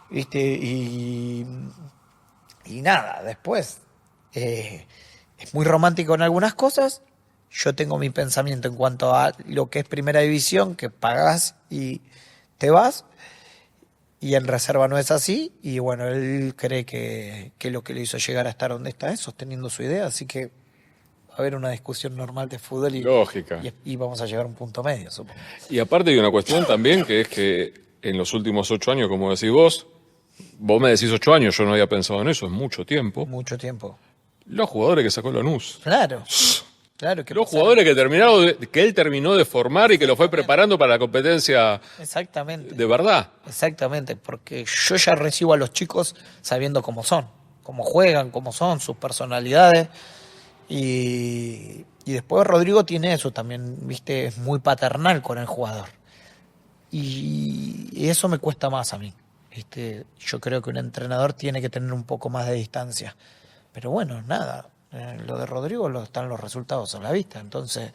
¿Viste? Y nada, después es muy romántico en algunas cosas. Yo tengo mi pensamiento en cuanto a lo que es primera división, que pagás y te vas, y en reserva no es así, y bueno, él cree que lo que le hizo llegar a estar donde está es sosteniendo su idea, así que va a haber una discusión normal de fútbol Lógica. y vamos a llegar a un punto medio, supongo. Y aparte hay una cuestión también, que es que en los últimos 8 años, como decís vos me decís 8 años, yo no había pensado en eso, es mucho tiempo. Mucho tiempo. Los jugadores que sacó Lanús. Claro. Claro, los jugadores que él terminó de formar y que lo fue preparando para la competencia. Exactamente. De verdad. Exactamente, porque yo ya recibo a los chicos sabiendo cómo son, cómo juegan, cómo son, sus personalidades. Y después Rodrigo tiene eso también, viste, es muy paternal con el jugador. Y eso me cuesta más a mí. ¿Viste? Yo creo que un entrenador tiene que tener un poco más de distancia. Pero bueno, nada. Lo de Rodrigo están los resultados a la vista, entonces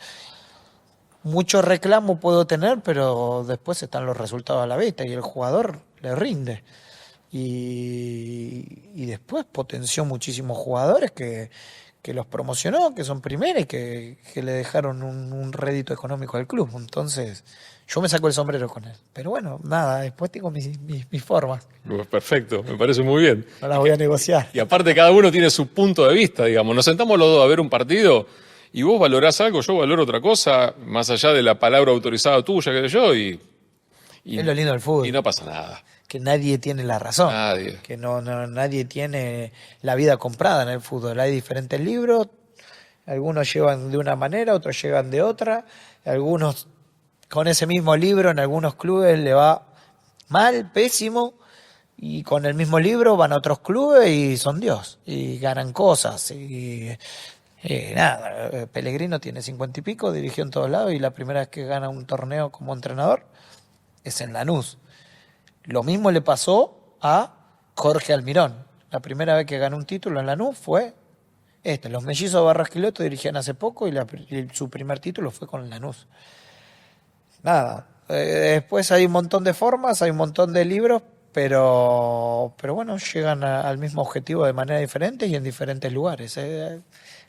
mucho reclamo puedo tener, pero después están los resultados a la vista y el jugador le rinde. Y después potenció muchísimos jugadores que los promocionó, que son primeros y que le dejaron un rédito económico al club. Entonces yo me saco el sombrero con él. Pero bueno, nada, después tengo mis formas. Perfecto, me parece muy bien. No las voy a negociar. Y aparte cada uno tiene su punto de vista, digamos. Nos sentamos los dos a ver un partido y vos valorás algo, yo valoro otra cosa, más allá de la palabra autorizada tuya, que sé yo, y es lo lindo del fútbol. Y no pasa nada. Que nadie tiene la razón. Nadie. Que nadie tiene la vida comprada en el fútbol. Hay diferentes libros, algunos llevan de una manera, otros llevan de otra, algunos con ese mismo libro en algunos clubes le va mal, pésimo, y con el mismo libro van a otros clubes y son Dios, y ganan cosas, y Nada, Pellegrino tiene 50 y pico, dirigió en todos lados y la primera vez que gana un torneo como entrenador es en Lanús. Lo mismo le pasó a Jorge Almirón. La primera vez que ganó un título en Lanús fue los mellizos Barrasquilotto dirigían hace poco y su primer título fue con Lanús. Nada, después hay un montón de formas, hay un montón de libros, pero bueno, llegan al mismo objetivo de manera diferente y en diferentes lugares.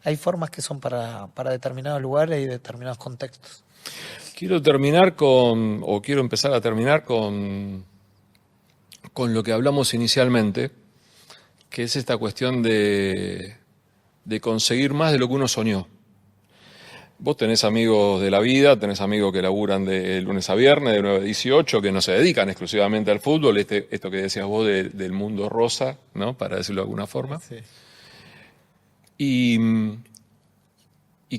Hay formas que son para determinados lugares y determinados contextos. Quiero empezar a terminar con lo que hablamos inicialmente, que es esta cuestión de conseguir más de lo que uno soñó. Vos tenés amigos de la vida, tenés amigos que laburan de lunes a viernes, de 9 a 18, que no se dedican exclusivamente al fútbol, esto que decías vos del mundo rosa, ¿no? Para decirlo de alguna forma. Sí. Y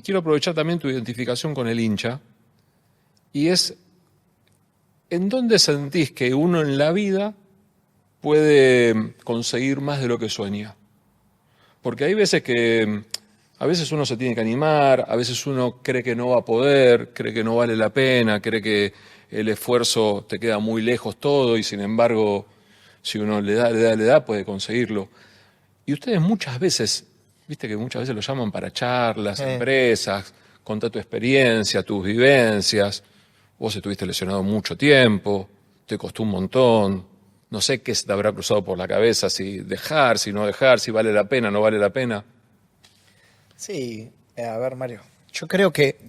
quiero aprovechar también tu identificación con el hincha, y es, ¿en dónde sentís que uno en la vida puede conseguir más de lo que sueña? Porque hay veces que a veces uno se tiene que animar, a veces uno cree que no va a poder, cree que no vale la pena, cree que el esfuerzo te queda muy lejos todo y sin embargo, si uno le da, puede conseguirlo. Y ustedes muchas veces, viste que muchas veces lo llaman para charlas, empresas, contá tu experiencia, tus vivencias. Vos estuviste lesionado mucho tiempo, te costó un montón. No sé qué se te habrá cruzado por la cabeza, si dejar, si no dejar, si vale la pena, no vale la pena. Sí, a ver, Mario, yo creo que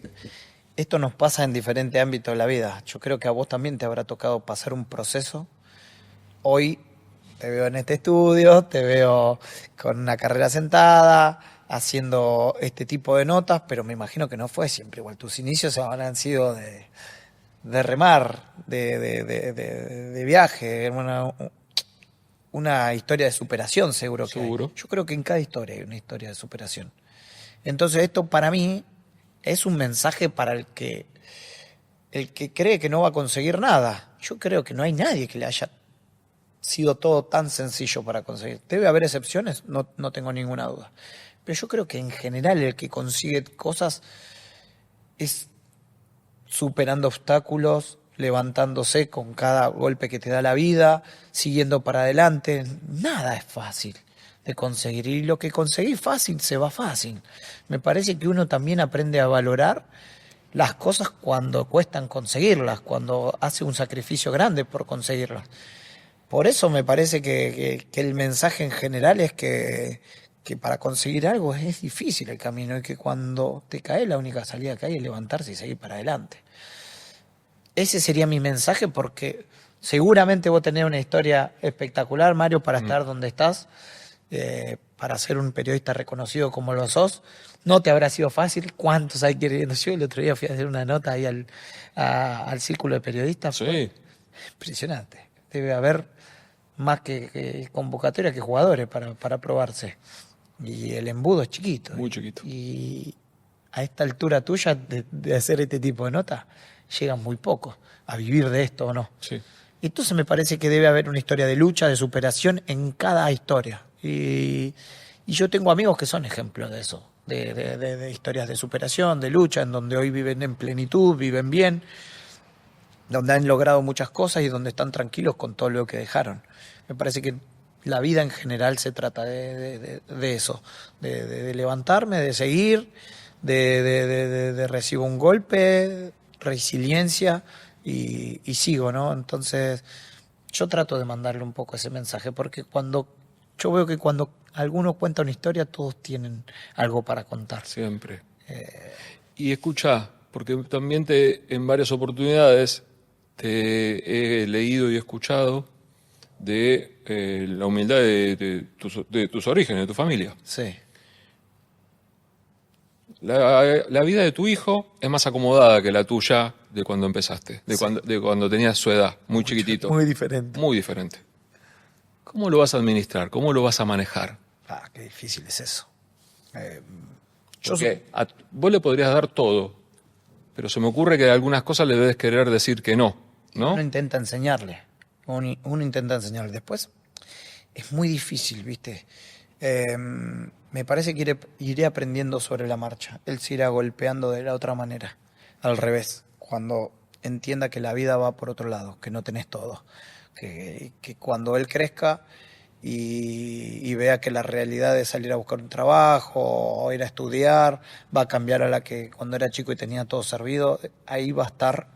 esto nos pasa en diferentes ámbitos de la vida. Yo creo que a vos también te habrá tocado pasar un proceso. Hoy te veo en este estudio, te veo con una carrera sentada, haciendo este tipo de notas, pero me imagino que no fue siempre igual. Tus inicios habrán sido de remar, de viaje, una historia de superación seguro que hay. Yo creo que en cada historia hay una historia de superación. Entonces esto para mí es un mensaje para el que cree que no va a conseguir nada. Yo creo que no hay nadie que le haya sido todo tan sencillo para conseguir. Debe haber excepciones, no tengo ninguna duda. Pero yo creo que en general el que consigue cosas es superando obstáculos, levantándose con cada golpe que te da la vida, siguiendo para adelante. Nada es fácil de conseguir. Y lo que conseguís fácil, se va fácil. Me parece que uno también aprende a valorar las cosas cuando cuestan conseguirlas, cuando hace un sacrificio grande por conseguirlas. Por eso me parece que el mensaje en general es que para conseguir algo es difícil el camino y que cuando te caes la única salida que hay es levantarse y seguir para adelante. Ese sería mi mensaje porque seguramente vos tenés una historia espectacular, Mario, para estar donde estás, para ser un periodista reconocido como lo sos. No te habrá sido fácil. ¿Cuántos hay queriendo? Yo el otro día fui a hacer una nota ahí al círculo de periodistas. Sí. Impresionante. Debe haber más que convocatoria que jugadores para probarse. Y el embudo es chiquito. Muy chiquito. Y a esta altura tuya de hacer este tipo de notas, llegan muy pocos a vivir de esto o no. Sí. Entonces me parece que debe haber una historia de lucha, de superación en cada historia. Y yo tengo amigos que son ejemplos de eso, de historias de superación, de lucha, en donde hoy viven en plenitud, viven bien, donde han logrado muchas cosas y donde están tranquilos con todo lo que dejaron. Me parece que la vida en general se trata de eso, de levantarme, de seguir, de recibo un golpe, resiliencia y sigo, ¿no? Entonces yo trato de mandarle un poco ese mensaje porque yo veo que cuando alguno cuenta una historia todos tienen algo para contar. Siempre. Y escucha, porque también en varias oportunidades te he leído y escuchado de la humildad de tus orígenes, de tu familia. Sí. La vida de tu hijo es más acomodada que la tuya de cuando empezaste, de cuando tenías su edad, muy chiquitito. Muy diferente. Muy diferente. ¿Cómo lo vas a administrar? ¿Cómo lo vas a manejar? Qué difícil es eso. Porque vos le podrías dar todo, pero se me ocurre que algunas cosas le debes querer decir que no, ¿no? Uno intenta enseñarle. Uno intenta enseñarle. Después es muy difícil, ¿viste? me parece que iré aprendiendo sobre la marcha. Él se irá golpeando de la otra manera, al revés, cuando entienda que la vida va por otro lado, que no tenés todo. Que cuando él crezca y vea que la realidad de salir a buscar un trabajo o ir a estudiar va a cambiar a la que cuando era chico y tenía todo servido, ahí va a estar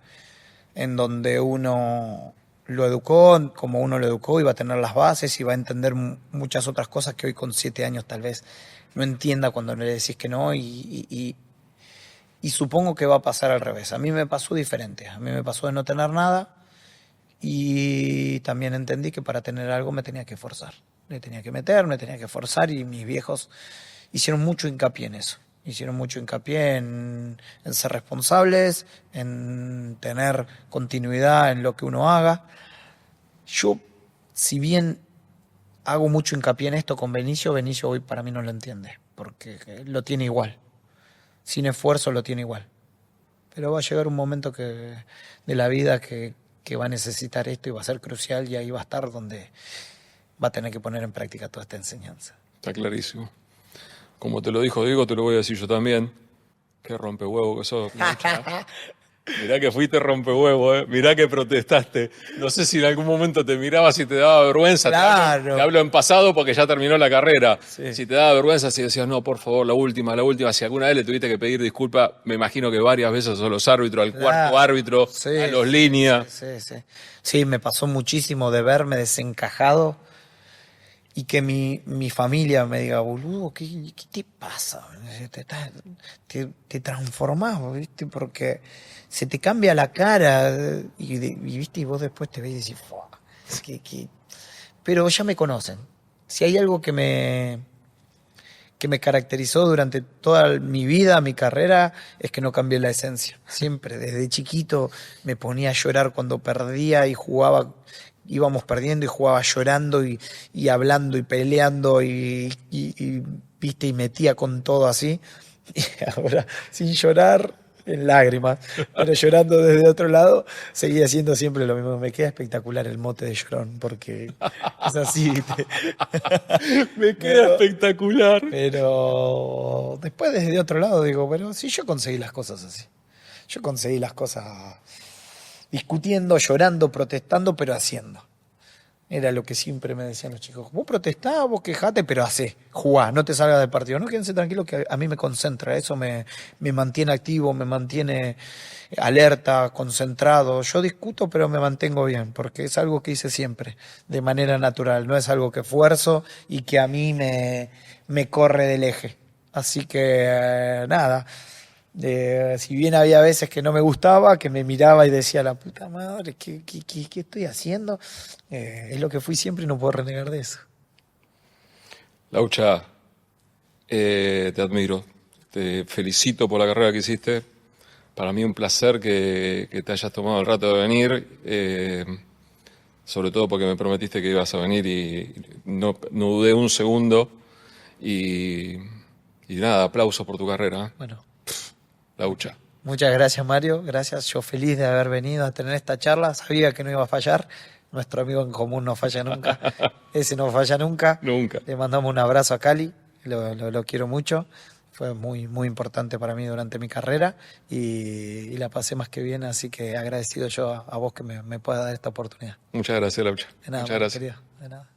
en donde uno lo educó, como uno lo educó, y va a tener las bases y va a entender muchas otras cosas que hoy con 7 años tal vez no entienda cuando le decís que no y supongo que va a pasar al revés. A mí me pasó diferente, a mí me pasó de no tener nada y también entendí que para tener algo me tenía que forzar, me tenía que meter, me tenía que forzar y mis viejos hicieron mucho hincapié en eso. Hicieron mucho hincapié en ser responsables, en tener continuidad en lo que uno haga. Yo, si bien hago mucho hincapié en esto con Benicio, Benicio hoy para mí no lo entiende, porque lo tiene igual. Sin esfuerzo lo tiene igual. Pero va a llegar un momento de la vida que va a necesitar esto y va a ser crucial y ahí va a estar donde va a tener que poner en práctica toda esta enseñanza. Está clarísimo. Como te lo dijo Diego, te lo voy a decir yo también. Qué rompehuevo que sos, Laucha. Mirá que fuiste rompehuevo, mirá que protestaste. No sé si en algún momento te mirabas y te daba vergüenza. Claro. Te hablo en pasado porque ya terminó la carrera. Sí. Si te daba vergüenza, si decías, no, por favor, la última. Si alguna vez le tuviste que pedir disculpas, me imagino que varias veces a los árbitros, al cuarto árbitro, Sí, a los líneas. Sí, me pasó muchísimo de verme desencajado y que mi familia me diga, boludo, ¿qué te pasa? Te transformás, ¿viste? Porque se te cambia la cara ¿viste? Y vos después te ves y decís, "Fua, que". Pero ya me conocen. Si hay algo que me caracterizó durante toda mi vida, mi carrera, es que no cambié la esencia. Siempre, desde chiquito, me ponía a llorar cuando perdía y jugaba, íbamos perdiendo y jugaba llorando y hablando y peleando viste, y metía con todo así. Y ahora, sin llorar, en lágrimas, pero llorando desde otro lado, seguía haciendo siempre lo mismo. Me queda espectacular el mote de llorón, porque es así, ¿viste? Me queda espectacular. Pero después desde otro lado digo, pero sí, yo conseguí las cosas así. Yo conseguí las cosas discutiendo, llorando, protestando, pero haciendo. Era lo que siempre me decían los chicos. Vos protestás, vos quejate, pero hacé, jugá, no te salgas del partido. No, quédense tranquilos que a mí me concentra, eso me mantiene activo, me mantiene alerta, concentrado. Yo discuto, pero me mantengo bien, porque es algo que hice siempre, de manera natural. No es algo que esfuerzo y que a mí me corre del eje. Así que, nada. Si bien había veces que no me gustaba, que me miraba y decía, la puta madre, ¿qué estoy haciendo? Es lo que fui siempre y no puedo renegar de eso. Laucha, te admiro, te felicito por la carrera que hiciste. Para mí un placer que te hayas tomado el rato de venir, sobre todo porque me prometiste que ibas a venir y no dudé un segundo. Y nada, aplausos por tu carrera. Bueno. Laucha. Muchas gracias, Mario. Gracias. Yo feliz de haber venido a tener esta charla. Sabía que no iba a fallar. Nuestro amigo en común no falla nunca. Ese no falla nunca. Nunca. Le mandamos un abrazo a Cali. Lo quiero mucho. Fue muy, muy importante para mí durante mi carrera y la pasé más que bien. Así que agradecido yo a vos que me puedas dar esta oportunidad. Muchas gracias, Laucha. De nada, Muchas gracias. querido. De nada.